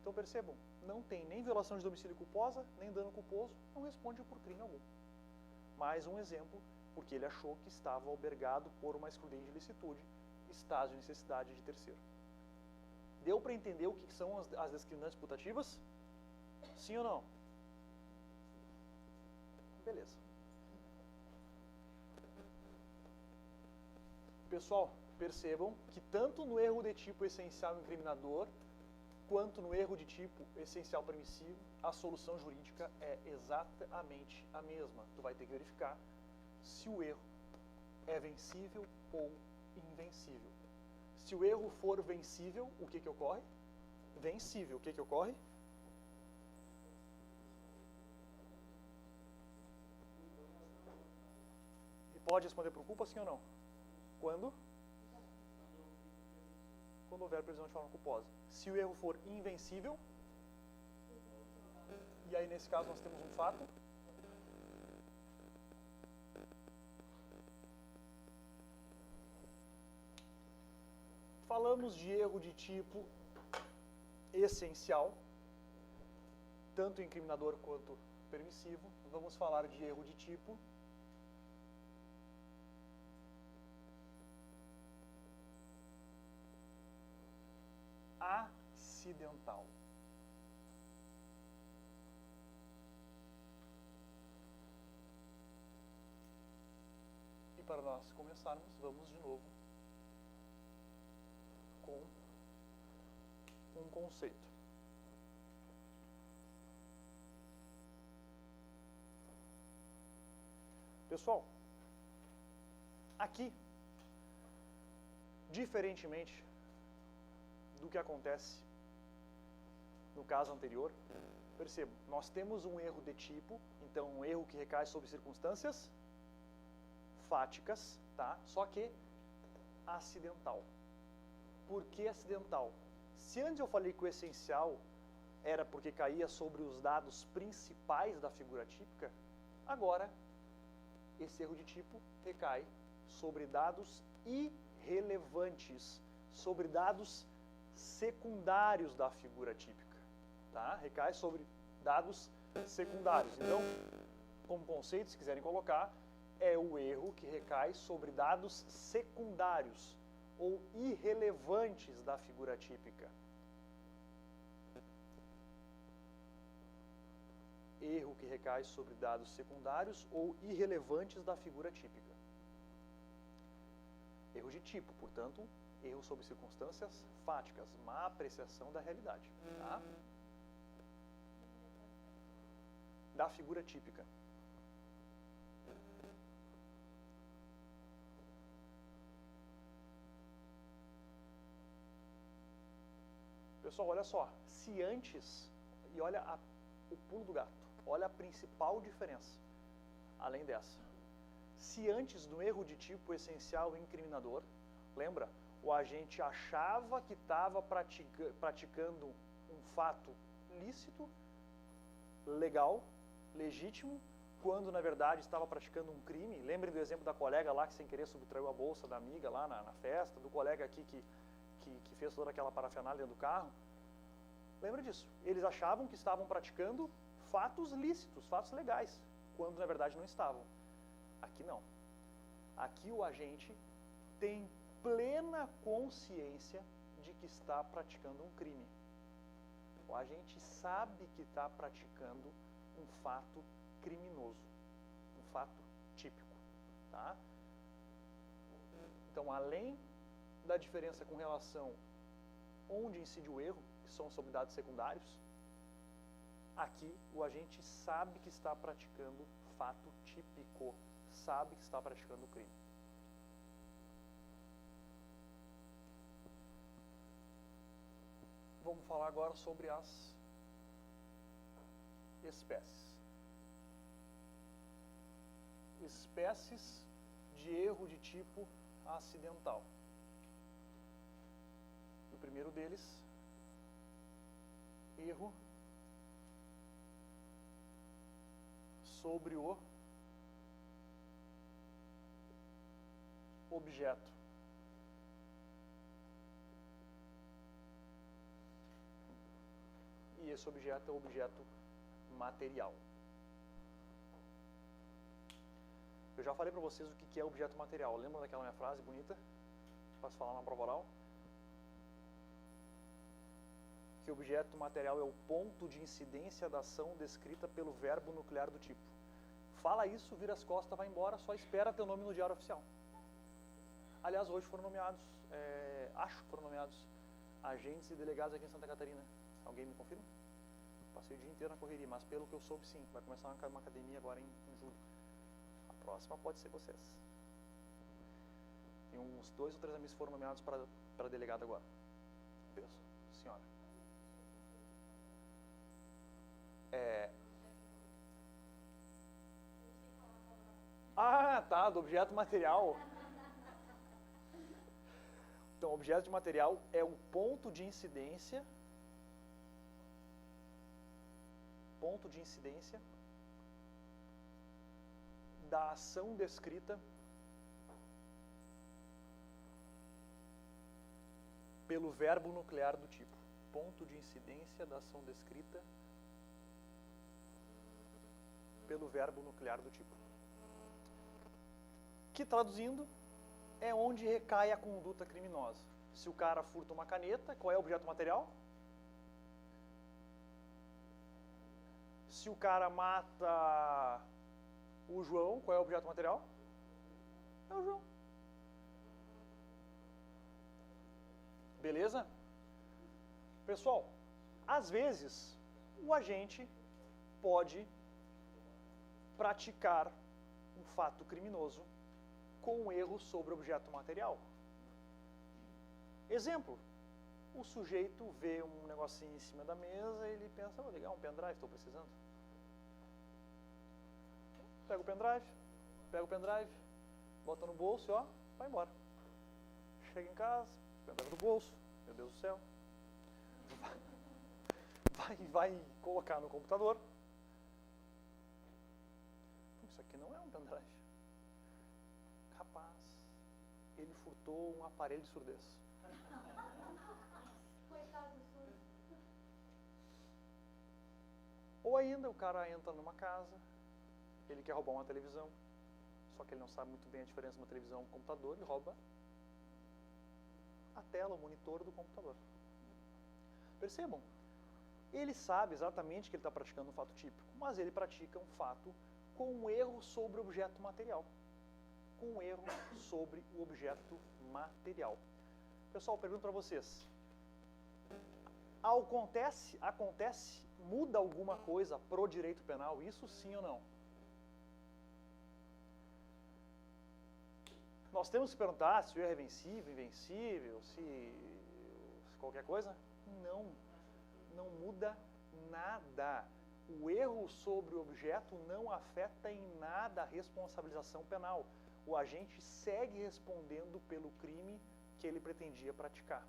Então percebam, não tem nem violação de domicílio culposa, nem dano culposo, não responde por crime algum. Mais um exemplo, porque ele achou que estava albergado por uma excludente de ilicitude, estado de necessidade de terceiro. Deu para entender o que são as discriminantes putativas? Sim ou não? Beleza. Pessoal, percebam que tanto no erro de tipo essencial incriminador, quanto no erro de tipo essencial permissivo, a solução jurídica é exatamente a mesma. Tu vai ter que verificar se o erro é vencível ou invencível. Se o erro for vencível, o que ocorre? Vencível, o que ocorre? E pode responder por culpa, sim ou não? Quando? Quando houver previsão de forma culposa. Se o erro for invencível, e aí nesse caso nós temos um fato, falamos de erro de tipo essencial, tanto incriminador quanto permissivo. Vamos falar de erro de tipo acidental. para nós começarmos, vamos de novo com um conceito. Pessoal, aqui, diferentemente do que acontece no caso anterior, perceba, nós temos um erro de tipo, então um erro que recai sobre circunstâncias fáticas, tá? Só que acidental. Por que acidental? Se antes eu falei que o essencial era porque caía sobre os dados principais da figura típica, agora esse erro de tipo recai sobre dados irrelevantes, sobre dados secundários da figura típica, tá? Recai sobre dados secundários. Então, como conceito, se quiserem colocar, é o erro que recai sobre dados secundários ou irrelevantes da figura típica. Erro que recai sobre dados secundários ou irrelevantes da figura típica. Erro de tipo, portanto, erro sobre circunstâncias fáticas, má apreciação da realidade, tá? Da figura típica. Pessoal, olha só, se antes, e olha o pulo do gato, olha a principal diferença, além dessa. Se antes do erro de tipo essencial incriminador, lembra, o agente achava que estava praticando um fato lícito, legal, legítimo, quando na verdade estava praticando um crime. Lembrem do exemplo da colega lá que sem querer subtraiu a bolsa da amiga lá na festa, do colega aqui que fez toda aquela parafernália dentro do carro. Lembra disso? Eles achavam que estavam praticando fatos lícitos, fatos legais, quando na verdade não estavam. Aqui não. Aqui o agente tem plena consciência de que está praticando um crime. O agente sabe que está praticando um fato criminoso, um fato típico, tá? Então, além da diferença com relação onde incide o erro, que são sobre dados secundários, aqui o agente sabe que está praticando fato típico, sabe que está praticando crime. Vamos falar agora sobre as espécies. Espécies de erro de tipo acidental. O primeiro deles, erro sobre o objeto. E esse objeto é o objeto material. Eu já falei para vocês o que é objeto material. Lembra daquela minha frase bonita? Posso falar na prova oral? Que objeto material é o ponto de incidência da ação descrita pelo verbo nuclear do tipo. Fala isso, vira as costas, vai embora, só espera teu nome no diário oficial. Aliás, hoje foram nomeados, acho que foram nomeados agentes e delegados aqui em Santa Catarina. Alguém me confirma? Passei o dia inteiro na correria, mas pelo que eu soube, sim. Vai começar uma academia agora em julho. A próxima pode ser vocês. Tem uns 2 ou 3 amigos que foram nomeados para delegado agora. Peço, senhora. Ah, tá, do objeto material. Então, o objeto de material é o ponto de incidência da ação descrita pelo verbo nuclear do tipo. Ponto de incidência da ação descrita pelo verbo nuclear do tipo. Que, traduzindo, é onde recai a conduta criminosa. Se o cara furta uma caneta, qual é o objeto material? Se o cara mata o João, qual é o objeto material? É o João. Beleza? Pessoal, às vezes o agente pode praticar um fato criminoso com um erro sobre o objeto material. Exemplo, o sujeito vê um negocinho em cima da mesa e ele pensa, oh, legal, um pendrive, estou precisando. Pega o pendrive, bota no bolso e ó, vai embora. Chega em casa, pendrive no bolso, meu Deus do céu. Vai colocar no computador. Isso aqui não é um pendrive. Rapaz, ele furtou um aparelho de surdez. Coitado do surdo. Ou ainda o cara entra numa casa, ele quer roubar uma televisão, só que ele não sabe muito bem a diferença de uma televisão e um computador, ele rouba a tela, o monitor do computador. Percebam, ele sabe exatamente que ele está praticando um fato típico, mas ele pratica um fato com um erro sobre o objeto material. Com um erro sobre o objeto material. Pessoal, pergunto para vocês. Acontece, muda alguma coisa pro direito penal? Isso sim ou não? Nós temos que perguntar se o erro é vencível, invencível, se qualquer coisa? Não muda nada. O erro sobre o objeto não afeta em nada a responsabilização penal. O agente segue respondendo pelo crime que ele pretendia praticar,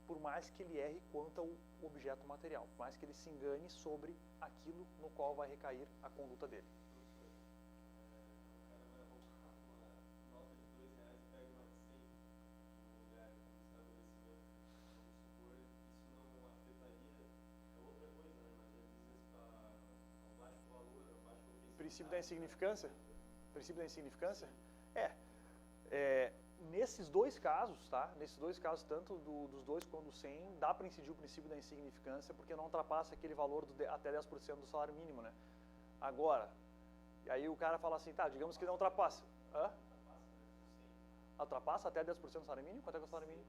por mais que ele erre quanto ao objeto material, por mais que ele se engane sobre aquilo no qual vai recair a conduta dele. Princípio da insignificância? Princípio da insignificância? Nesses dois casos, tá? Nesses dois casos, tanto dos dois quanto do 100, dá para incidir o princípio da insignificância, porque não ultrapassa aquele valor até 10% do salário mínimo, né? Agora, e aí o cara fala assim, tá, digamos que não ultrapassa. Hã? Ultrapassa até 10% do salário mínimo? Quanto é que é o salário mínimo?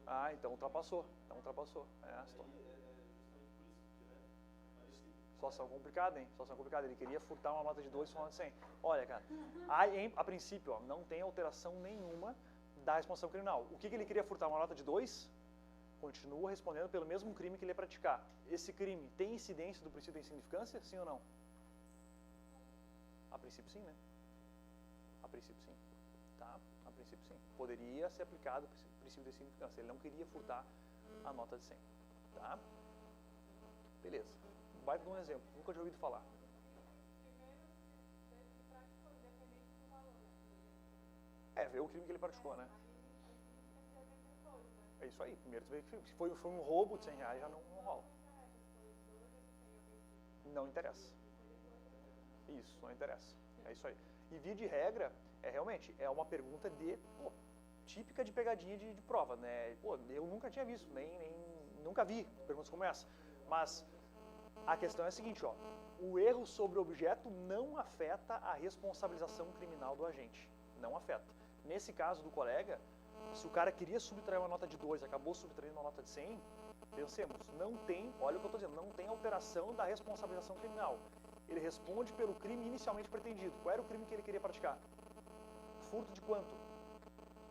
Ah, então ultrapassou. Situação complicada, hein? Situação complicada. Ele queria furtar uma nota de 2 falando de 100. Olha, cara, a princípio, ó, não tem alteração nenhuma da responsabilização criminal. O que ele queria furtar? Uma nota de 2? Continua respondendo pelo mesmo crime que ele ia praticar. Esse crime tem incidência do princípio da insignificância? Sim ou não? A princípio, sim, né? A princípio, sim. Tá? A princípio, sim. Poderia ser aplicado o princípio da insignificância. Ele não queria furtar a nota de 100. Tá? Beleza. Vai dar um exemplo. Nunca tinha ouvido falar. Ver o crime que ele praticou, né? É isso aí. Primeiro, se foi um roubo de 100 reais, já não rola. Não interessa. Isso, não interessa. É isso aí. E via de regra, realmente, é uma pergunta típica de pegadinha de prova, né? Pô, eu nunca tinha visto, nunca vi perguntas como essa. Mas a questão é a seguinte, ó. O erro sobre o objeto não afeta a responsabilização criminal do agente. Não afeta. Nesse caso do colega, se o cara queria subtrair uma nota de 2 e acabou subtraindo uma nota de 100, pensemos, não tem, olha o que eu estou dizendo, não tem alteração da responsabilização criminal. Ele responde pelo crime inicialmente pretendido. Qual era o crime que ele queria praticar? Furto de quanto?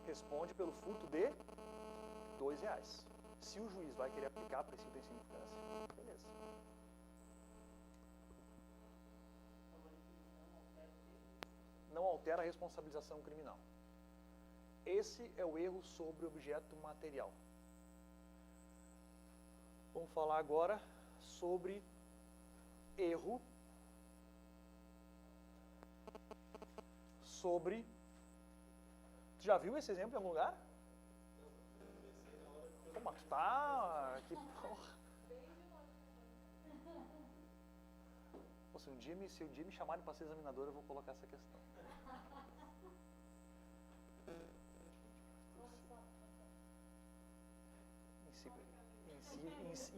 Responde pelo furto de R$2. Se o juiz vai querer aplicar a princípio da insignificância, beleza. Não altera a responsabilização criminal. Esse é o erro sobre o objeto material. Vamos falar agora sobre erro sobre... Tu já viu esse exemplo em algum lugar? Pô, mas tu tá... Que porra. Pô, se um dia me chamarem para ser examinador, eu vou colocar essa questão.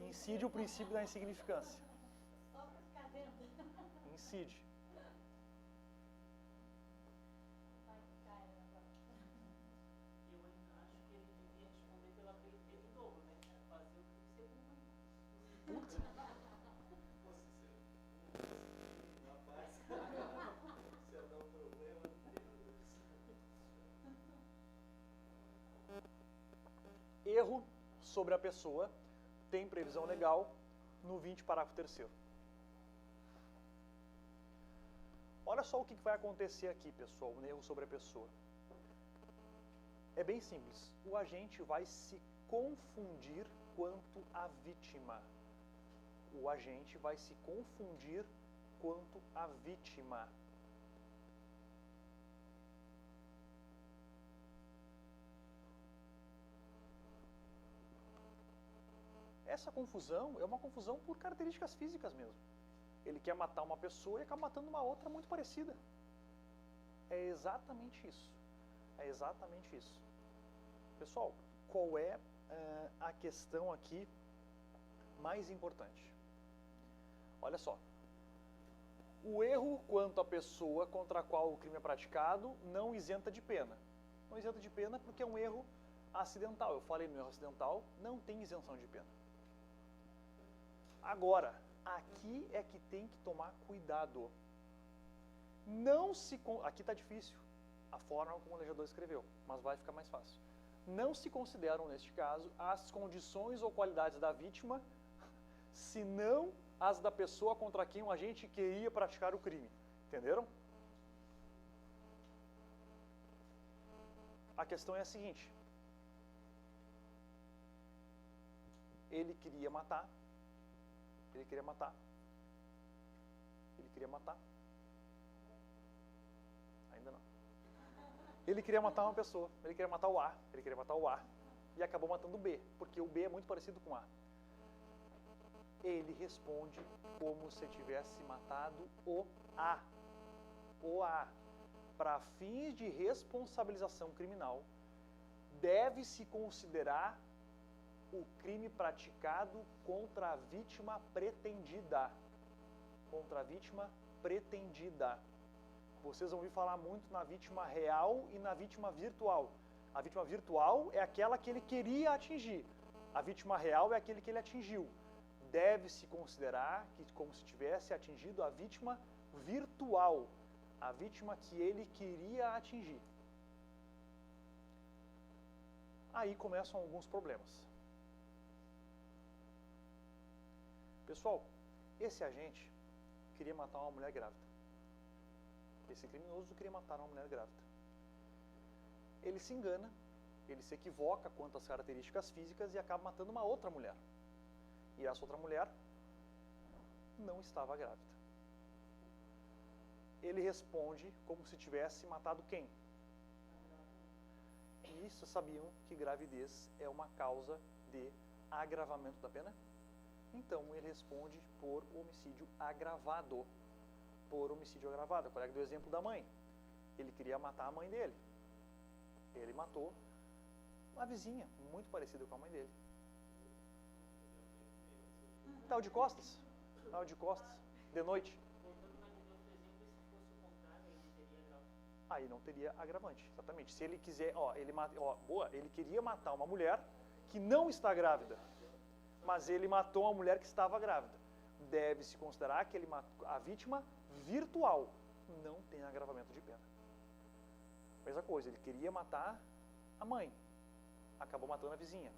Incide o princípio da insignificância. Incide. erro sobre a pessoa tem previsão legal no 20, parágrafo 3º. Olha só o que vai acontecer aqui, pessoal, um erro sobre a pessoa. É bem simples. O agente vai se confundir quanto à vítima. O agente vai se confundir quanto à vítima. Essa confusão é uma confusão por características físicas mesmo. Ele quer matar uma pessoa e acaba matando uma outra muito parecida. É exatamente isso. É exatamente isso. Pessoal, qual é a questão aqui mais importante? Olha só. O erro quanto à pessoa contra a qual o crime é praticado não isenta de pena. Não isenta de pena porque é um erro acidental. Eu falei no erro acidental, não tem isenção de pena. Agora, aqui é que tem que tomar cuidado. Aqui está difícil a forma como o legislador escreveu, mas vai ficar mais fácil. Não se consideram, neste caso, as condições ou qualidades da vítima, senão as da pessoa contra quem o agente queria praticar o crime. Entenderam? A questão é a seguinte. Ele queria matar. Ele queria matar. Ele queria matar. Ainda não. Ele queria matar uma pessoa. Ele queria matar o A. Ele queria matar o A. E acabou matando o B, porque o B é muito parecido com o A. Ele responde como se tivesse matado o A. O A. Para fins de responsabilização criminal, deve-se considerar o crime praticado contra a vítima pretendida. Contra a vítima pretendida. Vocês vão ouvir falar muito na vítima real e na vítima virtual. A vítima virtual é aquela que ele queria atingir. A vítima real é aquele que ele atingiu. Deve-se considerar que como se tivesse atingido a vítima virtual. A vítima que ele queria atingir. Aí começam alguns problemas. Pessoal, esse agente queria matar uma mulher grávida. Esse criminoso queria matar uma mulher grávida. Ele se engana, ele se equivoca quanto às características físicas e acaba matando uma outra mulher. E essa outra mulher não estava grávida. Ele responde como se tivesse matado quem? E isso sabiam que gravidez é uma causa de agravamento da pena? Então ele responde por homicídio agravado. Por homicídio agravado. Colega do exemplo da mãe. Ele queria matar a mãe dele. Ele matou uma vizinha, muito parecida com a mãe dele. Estava de costas. Estava de costas. De noite. Aí não teria agravante, exatamente. Se ele quiser, ele queria matar uma mulher que não está grávida. Mas ele matou uma mulher que estava grávida. Deve-se considerar que ele matou a vítima virtual. Não tem agravamento de pena. Mesma coisa, ele queria matar a mãe. Acabou matando a vizinha.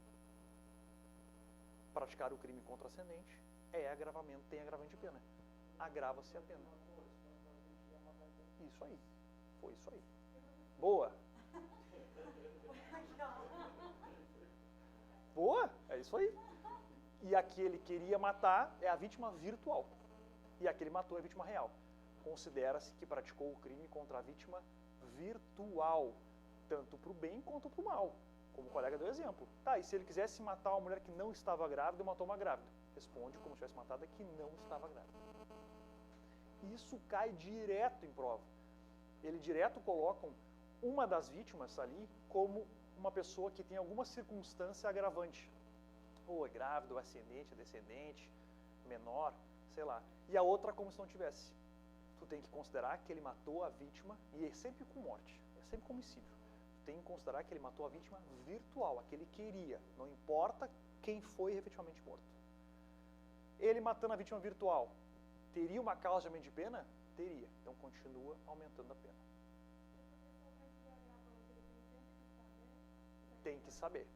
Praticar o crime contra ascendente tem agravamento de pena. Agrava-se a pena. Isso aí. Foi isso aí. Boa. Boa, é isso aí. E a que ele queria matar é a vítima virtual. E a que ele matou é a vítima real. Considera-se que praticou o crime contra a vítima virtual, tanto para o bem quanto para o mal. Como o colega deu exemplo. Tá, e se ele quisesse matar uma mulher que não estava grávida e matou uma grávida? Responde como se tivesse matado a que não estava grávida. Isso cai direto em prova. Ele direto colocam uma das vítimas ali como uma pessoa que tem alguma circunstância agravante. Ou é grávida, ou ascendente, é descendente, menor, sei lá. E a outra como se não tivesse. Tu tem que considerar que ele matou a vítima, e é sempre com morte, é sempre com homicídio. Tu tem que considerar que ele matou a vítima virtual, a que ele queria, não importa quem foi efetivamente morto. Ele matando a vítima virtual, teria uma causa de aumento de pena? Teria. Então continua aumentando a pena. Tem que saber.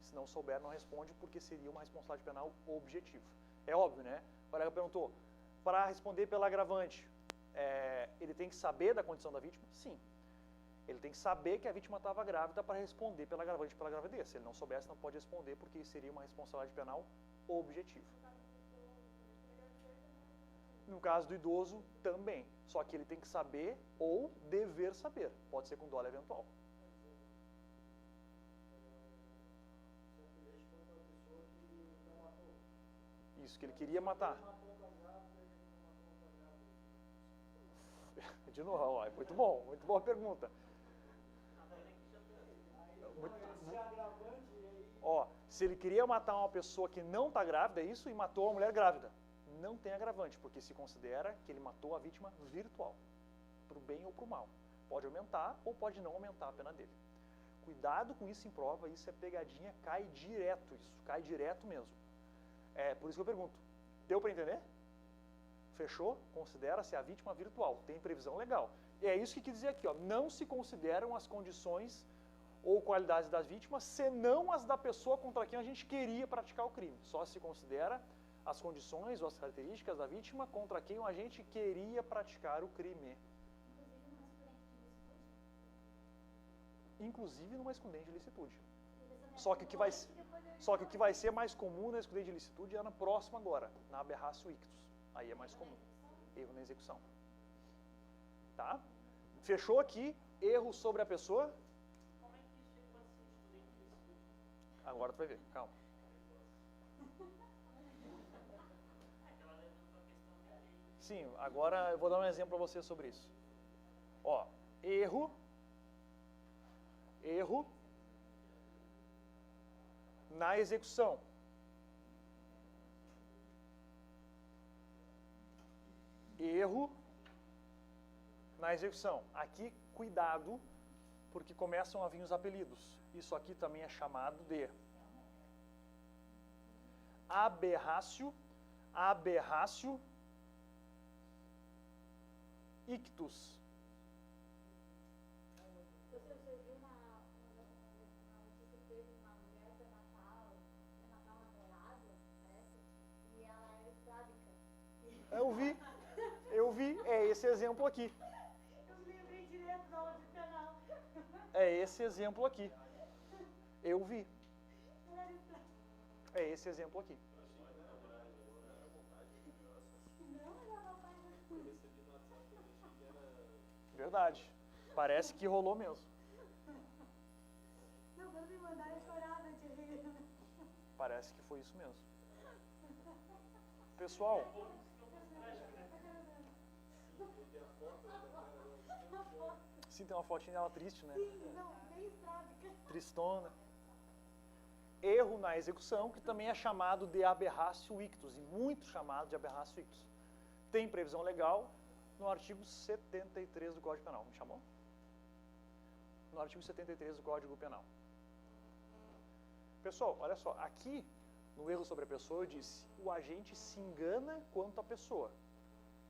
Se não souber, não responde, porque seria uma responsabilidade penal objetiva. É óbvio, né? O colega perguntou, para responder pela agravante, ele tem que saber da condição da vítima? Sim. Ele tem que saber que a vítima estava grávida para responder pela agravante pela gravidez. Se ele não soubesse, não pode responder, porque seria uma responsabilidade penal objetiva. No caso do idoso, também. Só que ele tem que saber ou dever saber. Pode ser com dolo eventual. Isso, que ele queria matar. De novo, ó, muito bom, muito boa pergunta. Ó, se ele queria matar uma pessoa que não está grávida, é isso, e matou uma mulher grávida. Não tem agravante, porque se considera que ele matou a vítima virtual, para o bem ou para o mal. Pode aumentar ou pode não aumentar a pena dele. Cuidado com isso em prova, isso é pegadinha, cai direto isso, cai direto mesmo. É por isso que eu pergunto, deu para entender? Fechou? Considera-se a vítima virtual, tem previsão legal. E é isso que quer dizer aqui, ó, não se consideram as condições ou qualidades das vítimas, senão as da pessoa contra quem a gente queria praticar o crime. Só se considera as condições ou as características da vítima contra quem a gente queria praticar o crime. Inclusive numa excludente de licitude. Só que o que vai ser mais comum na excludente de licitude é na próxima agora, na aberratio ictus. Aí é mais comum. Erro na execução. Tá? Fechou aqui, erro sobre a pessoa. Como é que isso pode ser excludente de licitude? Agora tu vai ver, calma. Aquela levanta a questão de lei. Sim, agora eu vou dar um exemplo para você sobre isso. Ó, erro na execução. Erro na execução. Aqui, cuidado, porque começam a vir os apelidos. Isso aqui também é chamado de aberratio ictus. Você viu uma notícia que teve uma mulher foi matar um namorado, parece, e ela era estrábica. Eu vi, é esse exemplo aqui. Eu me lembrei direto da aula de penal. É esse exemplo aqui. Eu vi. Ela era estrábica. É esse exemplo aqui. Não, era rapaz. Verdade. Parece que rolou mesmo. Não, quando me mandaram eu chorava de rir. Parece que foi isso mesmo. Pessoal, sim, tem uma fotinha dela triste, né? Sim, não, bem estrábica. Tristona. Erro na execução, que também é chamado de aberratio ictus, e muito chamado de aberratio ictus. Tem previsão legal no artigo 73 do Código Penal. Me chamou? No artigo 73 do Código Penal. Pessoal, olha só, aqui no erro sobre a pessoa eu disse, o agente se engana quanto à pessoa.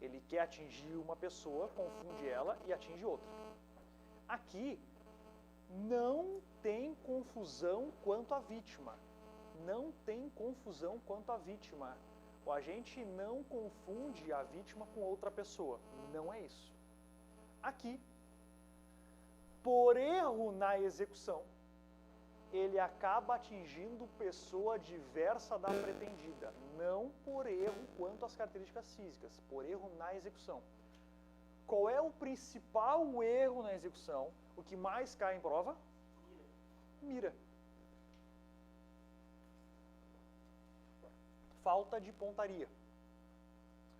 Ele quer atingir uma pessoa, confunde ela e atinge outra. Aqui não tem confusão quanto à vítima. Não tem confusão quanto à vítima. O agente não confunde a vítima com outra pessoa. Não é isso. Aqui, por erro na execução, ele acaba atingindo pessoa diversa da pretendida. Não por erro quanto às características físicas, por erro na execução. Qual é o principal erro na execução? O que mais cai em prova? Mira. Falta de pontaria.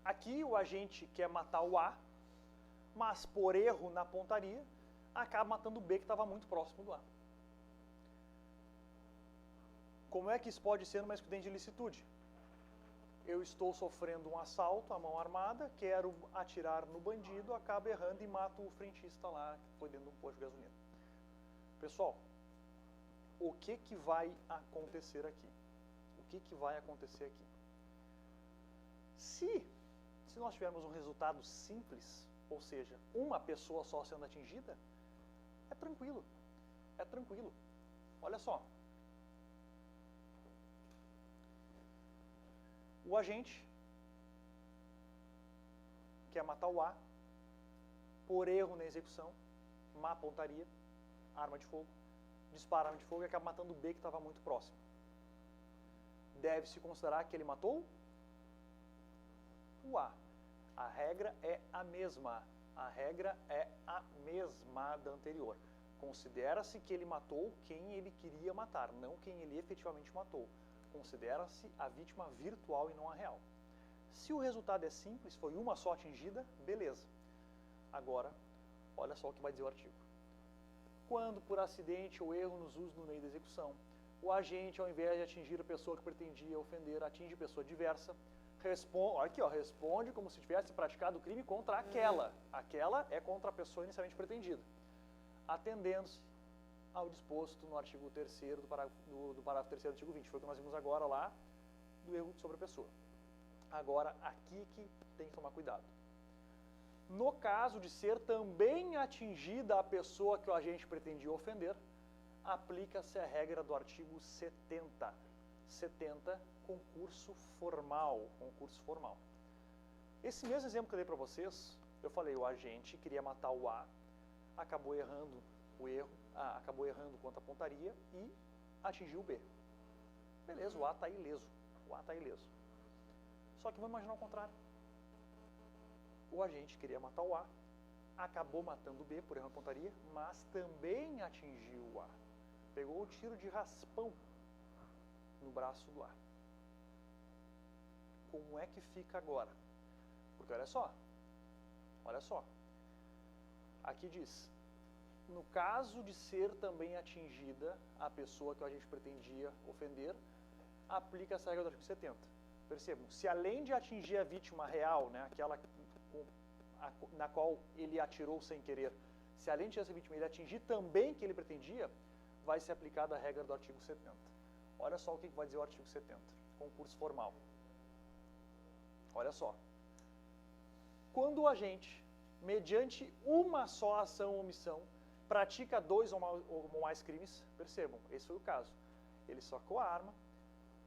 Aqui o agente quer matar o A, mas por erro na pontaria, acaba matando o B que estava muito próximo do A. Como é que isso pode ser numa excludente de licitude? Eu estou sofrendo um assalto à mão armada, quero atirar no bandido, acabo errando e mato o frentista lá, que foi dentro de um posto de gasolina. Pessoal, o que vai acontecer aqui? O que vai acontecer aqui? Se nós tivermos um resultado simples, ou seja, uma pessoa só sendo atingida, é tranquilo. É tranquilo. Olha só. O agente quer matar o A por erro na execução, má pontaria, arma de fogo, dispara a arma de fogo e acaba matando o B que estava muito próximo. Deve-se considerar que ele matou o A. A regra é a mesma. A regra é a mesma da anterior. Considera-se que ele matou quem ele queria matar, não quem ele efetivamente matou. Considera-se a vítima virtual e não a real. Se o resultado é simples, foi uma só atingida, beleza. Agora, olha só o que vai dizer o artigo. Quando, por acidente ou erro nos usos no meio da execução, o agente, ao invés de atingir a pessoa que pretendia ofender, atinge pessoa diversa, responde como se tivesse praticado o crime contra aquela. Aquela é contra a pessoa inicialmente pretendida, atendendo-se ao disposto no artigo 3º do parágrafo 3º do artigo 20. Foi o que nós vimos agora lá, do erro sobre a pessoa. Agora, aqui que tem que tomar cuidado. No caso de ser também atingida a pessoa que o agente pretendia ofender, aplica-se a regra do artigo 70. 70, concurso formal. Concurso formal. Esse mesmo exemplo que eu dei para vocês, eu falei, o agente queria matar o A, acabou errando acabou errando contra a pontaria e atingiu o B. Beleza, o A está ileso. O A está ileso. Só que vamos imaginar o contrário. O agente queria matar o A, acabou matando o B por erro na pontaria, mas também atingiu o A. Pegou o tiro de raspão no braço do A. Como é que fica agora? Porque olha só, aqui diz, no caso de ser também atingida a pessoa que o agente pretendia ofender, aplica essa regra do artigo 70. Percebam, se além de atingir a vítima real, né, aquela na qual ele atirou sem querer, se além de essa vítima ele atingir também que ele pretendia, vai ser aplicada a regra do artigo 70. Olha só o que vai dizer o artigo 70, concurso formal. Olha só. Quando o agente, mediante uma só ação ou omissão, pratica 2 ou mais crimes, percebam, esse foi o caso. Ele sacou a arma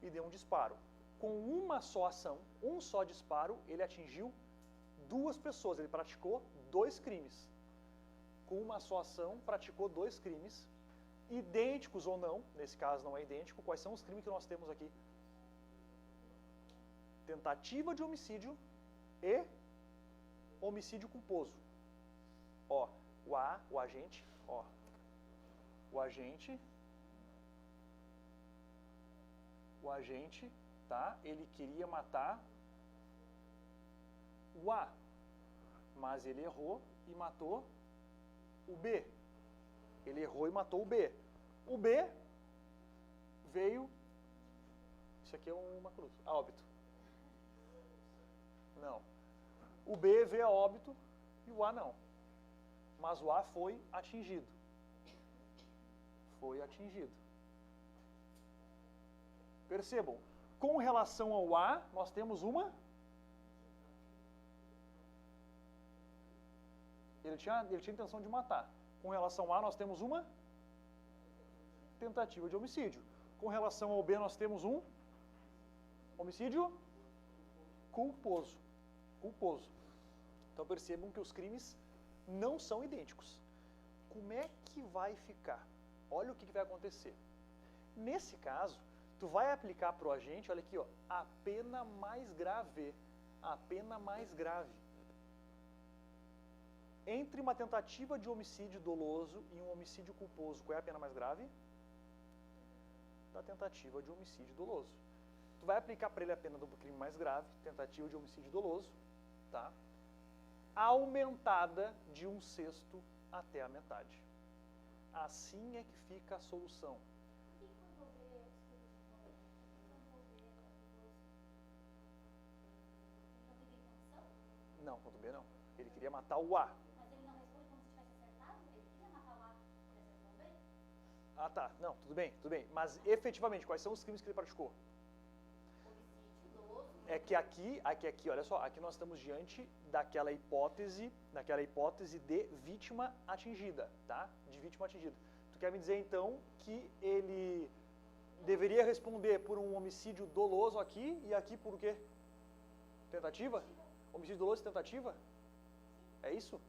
e deu um disparo. Com uma só ação, um só disparo, ele atingiu 2 pessoas, ele praticou 2 crimes. Com uma só ação, praticou 2 crimes, idênticos ou não, nesse caso não é idêntico. Quais são os crimes que nós temos aqui? Tentativa de homicídio e homicídio culposo. Ó, o agente, tá? Ele queria matar o A, mas ele errou e matou o B. Ele errou e matou o B. O B veio, isso aqui é uma cruz, a óbito. Não. O B veio a óbito e o A não. Mas o A foi atingido. Foi atingido. Percebam, com relação ao A, nós temos uma... Ele tinha intenção de matar. Com relação ao A, nós temos uma tentativa de homicídio. Com relação ao B, nós temos um homicídio culposo. Então percebam que os crimes não são idênticos. Como é que vai ficar? Olha o que vai acontecer. Nesse caso, tu vai aplicar para o agente, olha aqui, ó, a pena mais grave. A pena mais grave. Entre uma tentativa de homicídio doloso e um homicídio culposo, qual é a pena mais grave? Da tentativa de homicídio doloso. Tu vai aplicar para ele a pena do crime mais grave, tentativa de homicídio doloso, tá? Aumentada de 1/6 até a metade. Assim é que fica a solução. E quando houver, ele não teve intenção? Não, quanto B não. Ele queria matar o A. Mas ele não responde como se tivesse acertado? Ele queria matar o A e acertou o B? Ah, tá. Não, tudo bem. Mas efetivamente, quais são os crimes que ele praticou? Homicídio doloso. É que aqui, olha só, aqui nós estamos diante daquela hipótese de vítima atingida, tá? De vítima atingida. Tu quer me dizer, então, que ele deveria responder por um homicídio doloso aqui e aqui por quê? Tentativa? Homicídio doloso e tentativa? É isso?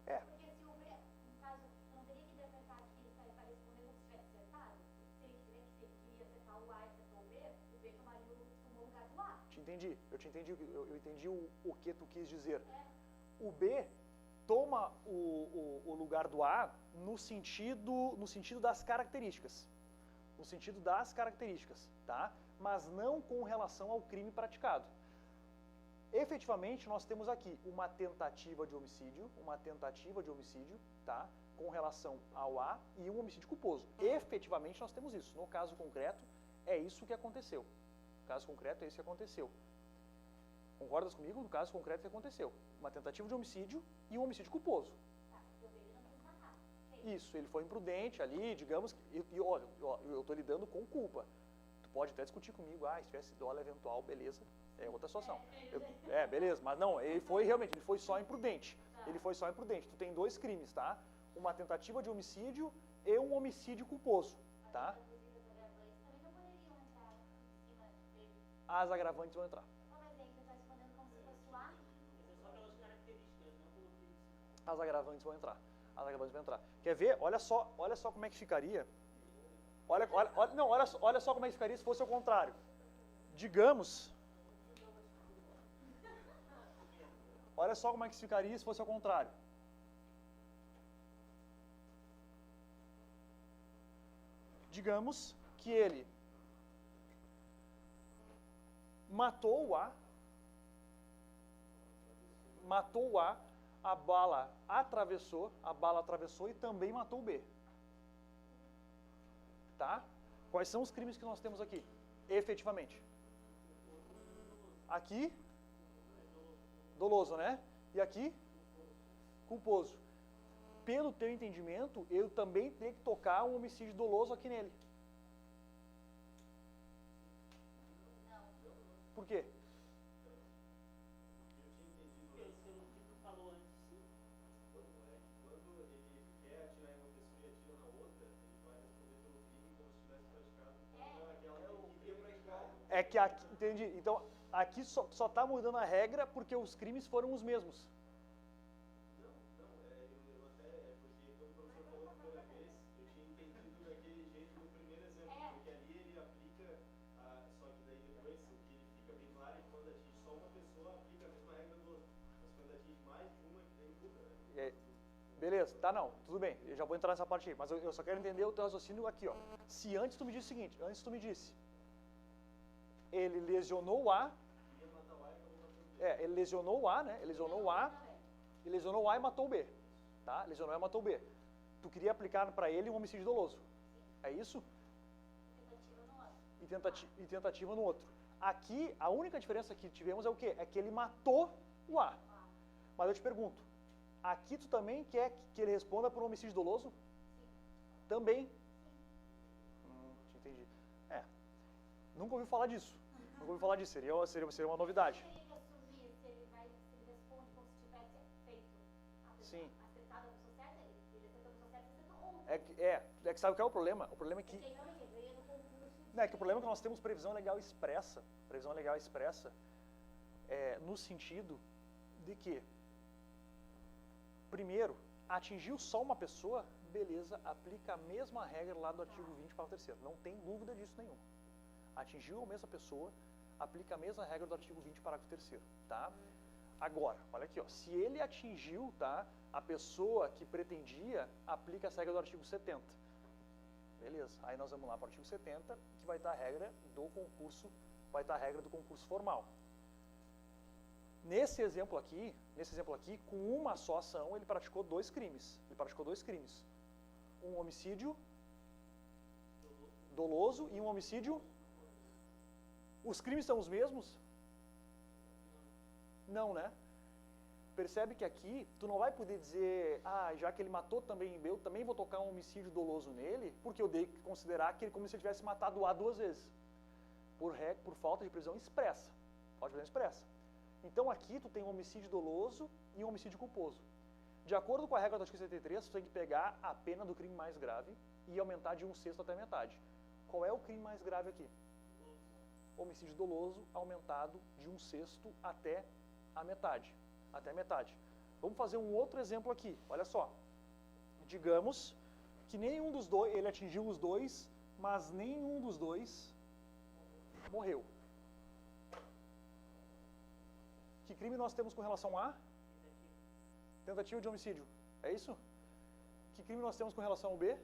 É. Porque se o B, no caso, não teria que decretar que ele para responder como se tivesse acertado? Teria que dizer que se ele queria acertar o A e acertou o B tomaria o lugar do A. Te entendi. Eu entendi o que tu quis dizer. É. O B toma o lugar do A no sentido das características. No sentido das características, tá? Mas não com relação ao crime praticado. Efetivamente, nós temos aqui uma tentativa de homicídio, tá? Com relação ao A e um homicídio culposo. Efetivamente, nós temos isso. No caso concreto, é isso que aconteceu. No caso concreto, é isso que aconteceu. Concordas comigo? No caso concreto, é o que aconteceu. Uma tentativa de homicídio e um homicídio culposo. Tá, porque o B ele não quis matar. Isso, ele foi imprudente ali, digamos, e olha, eu estou lidando com culpa. Tu pode até discutir comigo, se tivesse dolo eventual, beleza, é outra situação. Beleza, mas não, ele foi só imprudente. Ele foi só imprudente. Tu tem dois crimes, tá? Uma tentativa de homicídio e um homicídio culposo, tá? As agravantes vão entrar. As agravantes vão entrar. Quer ver? Olha só como é que ficaria. Olha só como é que ficaria se fosse ao contrário. Digamos. Olha só como é que ficaria se fosse ao contrário. Digamos que ele matou o A, a bala atravessou e também matou o B. Tá? Quais são os crimes que nós temos aqui? Efetivamente. Aqui, doloso, né? E aqui, culposo. Pelo teu entendimento, eu também tenho que tocar um homicídio doloso aqui nele. Não. Por quê? É que aqui, entendi. Então, aqui só está mudando a regra porque os crimes foram os mesmos. Beleza, tá não, tudo bem, eu já vou entrar nessa parte aí, mas eu só quero entender o teu raciocínio aqui, ó. Se antes tu me disse o seguinte, ele lesionou o A, ele lesionou o A, né? Ele lesionou o A e matou o B, tá? Lesionou e matou o B. Tu queria aplicar para ele um homicídio doloso, é isso? E tentativa no outro. Aqui, a única diferença que tivemos é o quê? É que ele matou o A. Mas eu te pergunto, aqui tu também quer que ele responda por um homicídio doloso? Sim. Também? Entendi. Nunca ouvi falar disso. Seria uma novidade. Ele teria que assumir se ele responde como se tivesse feito acertado a pessoa certa, ele acertou a pessoa certa, acertou outra. É que sabe qual é o problema? O problema é que... Porque realmente ele ganha no concurso. Não, é que o problema é que nós temos previsão legal expressa. No sentido de que, primeiro, atingiu só uma pessoa, beleza, aplica a mesma regra lá do artigo 20, parágrafo 3º. Não tem dúvida disso nenhuma. Atingiu a mesma pessoa, aplica a mesma regra do artigo 20, parágrafo 3º, tá? Agora, olha aqui, ó, se ele atingiu, tá, a pessoa que pretendia, aplica essa regra do artigo 70. Beleza, aí nós vamos lá para o artigo 70, que vai estar a regra do concurso, formal. Nesse exemplo aqui, com uma só ação, ele praticou dois crimes. Um homicídio doloso e um homicídio... Os crimes são os mesmos? Não, né? Percebe que aqui, tu não vai poder dizer, já que ele matou também eu também vou tocar um homicídio doloso nele, porque eu dei que considerar que ele como se ele tivesse matado o A duas vezes. Por falta de prisão expressa. Então aqui tu tem um homicídio doloso e um homicídio culposo. De acordo com a regra do artigo 73, tu tem que pegar a pena do crime mais grave e aumentar de 1/6 até metade. Qual é o crime mais grave aqui? homicídio doloso aumentado de 1/6 até a metade. Até a metade. Vamos fazer um outro exemplo aqui, olha só. Digamos que nenhum dos dois, ele atingiu os dois, mas nenhum dos dois morreu. Que crime nós temos com relação a? Tentativa de homicídio. É isso? Que crime nós temos com relação ao B?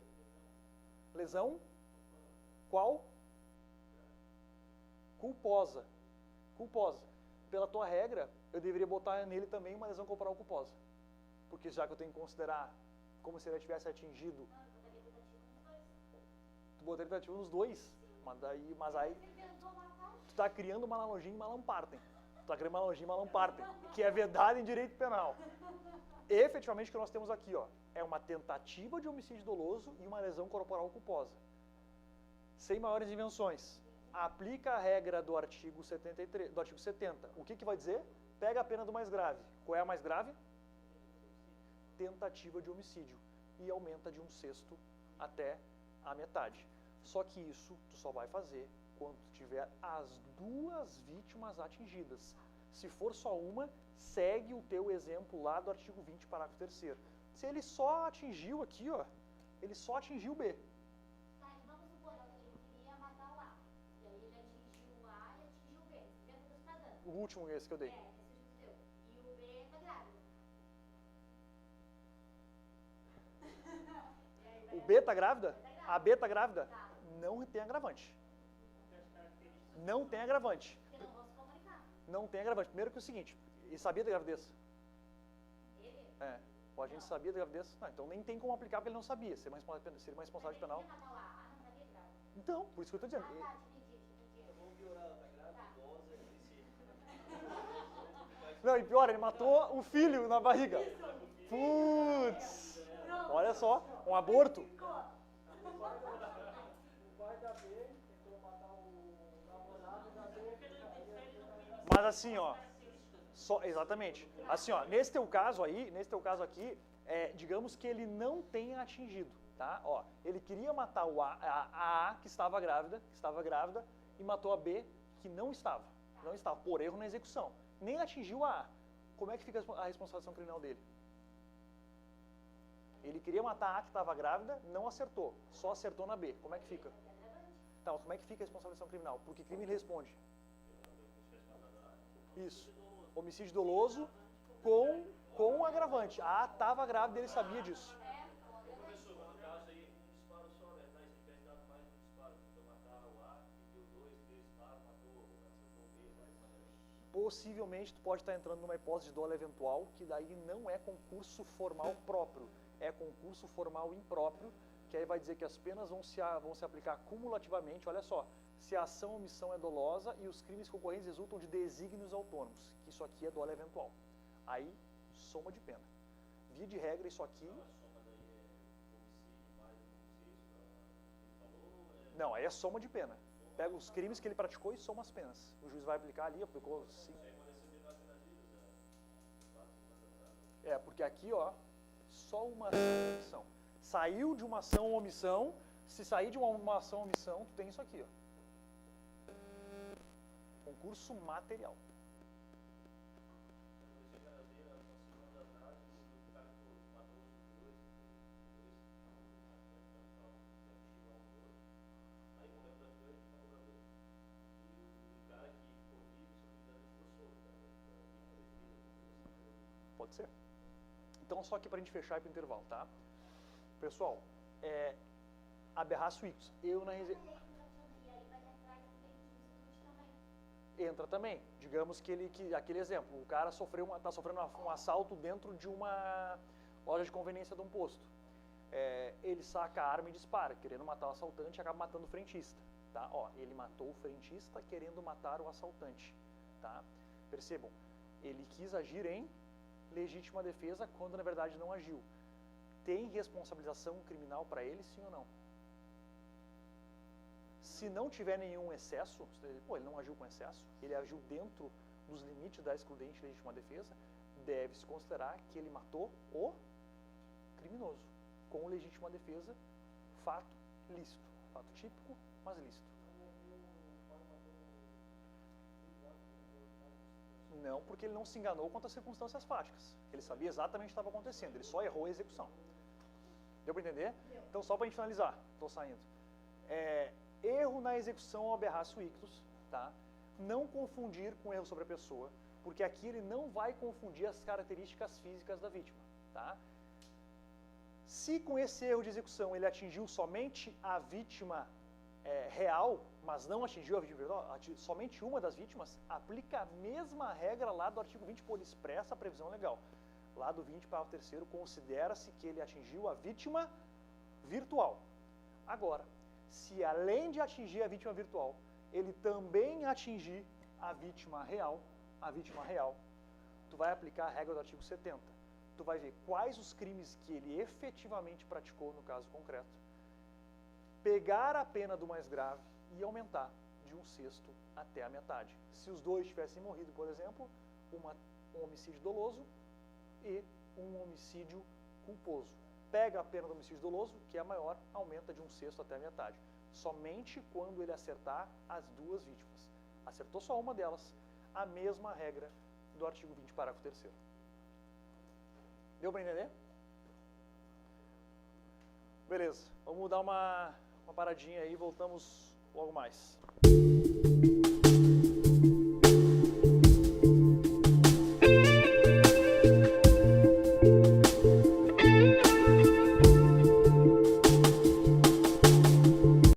Lesão? Qual? Culposa. Culposa. Pela tua regra, eu deveria botar nele também uma lesão corporal culposa. Porque já que eu tenho que considerar como se ele tivesse atingido... Tu botaria tentativa nos dois? Mas aí... Tu está criando uma analogia em Malam Partem. Tu está criando uma analogia em Malam Partem, que é vedada em direito penal. Efetivamente, o que nós temos aqui, ó, é uma tentativa de homicídio doloso e uma lesão corporal culposa. Sem maiores invenções. Aplica a regra do artigo 73, do artigo 70. O que vai dizer? Pega a pena do mais grave. Qual é a mais grave? Tentativa de homicídio. E aumenta de 1/6 até a metade. Só que isso tu só vai fazer quando tiver as duas vítimas atingidas. Se for só uma, segue o teu exemplo lá do artigo 20, parágrafo 3º. Se ele só atingiu aqui, ó, ele só atingiu o B. Tá, e vamos supor, ele queria matar o A. E aí ele atingiu o A e atingiu o B. Dentro dos padrões. O último esse que eu dei. É, esse é o seu. E o B tá grávido. E aí vai O B tá grávida? tá grávida. A B tá grávida? Tá. Não tem agravante. Não tem agravante. Porque não vou se comunicar. Não tem agravante. Primeiro que é o seguinte, ele sabia da gravidez. Ele? É. O agente sabia da gravidez? Não, então nem tem como aplicar porque ele não sabia. Seria uma responsabilidade penal. Ele queria matar o A, não sabia grávida. Então, por isso que eu estou Ah, dizendo. tá, te entendi. Vamos piorar, ela tá grávida, idosa, agressiva. Não, e pior, ele matou o filho na barriga. Putz! Olha só, um aborto. Mas assim, ó, exatamente. Assim, ó, nesse teu caso aqui, digamos que ele não tenha atingido, tá? Ó, ele queria matar a que estava grávida, e matou a B, que não estava, por erro na execução. Nem atingiu a A. Como é que fica a responsabilização criminal dele? Ele queria matar a que estava grávida, não acertou, só acertou na B. Como é que fica? Então, como é que fica a responsabilização criminal? Por que crime ele responde? Isso. Homicídio doloso com agravante. A A estava grávida e ele sabia disso. Professor, no caso aí, um disparo só, né? Tá, se tivesse dado mais de um disparo, então matar o A, e deu 2, 3 disparos, matou, acertou o B, vai matar ele. Possivelmente tu pode estar entrando numa hipótese de dolo eventual, que daí não é concurso formal próprio, é concurso formal impróprio, que aí vai dizer que as penas vão se aplicar cumulativamente. Olha só, se a ação ou omissão é dolosa e os crimes concorrentes resultam de desígnios autônomos, que isso aqui é dolo eventual. Aí, soma de pena. Via de regra, isso aqui... A soma daí é homicídio mais homicídio, ele falou, Não, aí é soma de pena. Pega os crimes que ele praticou e soma as penas. O juiz vai aplicar ali, aplicou... Sim. Porque aqui, ó, só uma ação ou omissão. Saiu de uma ação ou omissão, se sair de uma ação ou omissão, tu tem isso aqui, ó. Concurso material. Pode ser. Então, só aqui para a gente fechar e para o intervalo, tá? Pessoal, aberraço ictus. Eu na reserva... Entra também. Digamos que aquele exemplo, o cara está sofrendo um assalto dentro de uma loja de conveniência de um posto. Ele saca a arma e dispara, querendo matar o assaltante e acaba matando o frentista. Tá? Ó, ele matou o frentista querendo matar o assaltante. Tá? Percebam, ele quis agir em legítima defesa quando na verdade não agiu. Tem responsabilização criminal para ele, sim ou não? Se não tiver nenhum excesso, ele não agiu com excesso, ele agiu dentro dos limites da excludente legítima defesa, deve-se considerar que ele matou o criminoso. Com legítima defesa, fato lícito. Fato típico, mas lícito. Não, porque ele não se enganou quanto às circunstâncias fáticas. Ele sabia exatamente o que estava acontecendo, ele só errou a execução. Deu para entender? Então, só para a gente finalizar, estou saindo. Erro na execução ao aberratio ictus, tá? Não confundir com erro sobre a pessoa, porque aqui ele não vai confundir as características físicas da vítima, tá? Se com esse erro de execução ele atingiu somente a vítima real, mas não atingiu a vítima virtual, somente uma das vítimas, aplica a mesma regra lá do artigo 20 por expressa previsão legal. Lá do 20, parágrafo 3º, considera-se que ele atingiu a vítima virtual. Agora, se além de atingir a vítima virtual, ele também atingir a vítima real, tu vai aplicar a regra do artigo 70. Tu vai ver quais os crimes que ele efetivamente praticou no caso concreto, pegar a pena do mais grave e aumentar de 1/6 até a metade. Se os dois tivessem morrido, por exemplo, um homicídio doloso e um homicídio culposo. Pega a pena do homicídio doloso, que é a maior, aumenta de 1/6 até a metade. Somente quando ele acertar as duas vítimas. Acertou só uma delas, a mesma regra do artigo 20, parágrafo 3º. Deu para entender? Beleza, vamos dar uma paradinha aí e voltamos logo mais.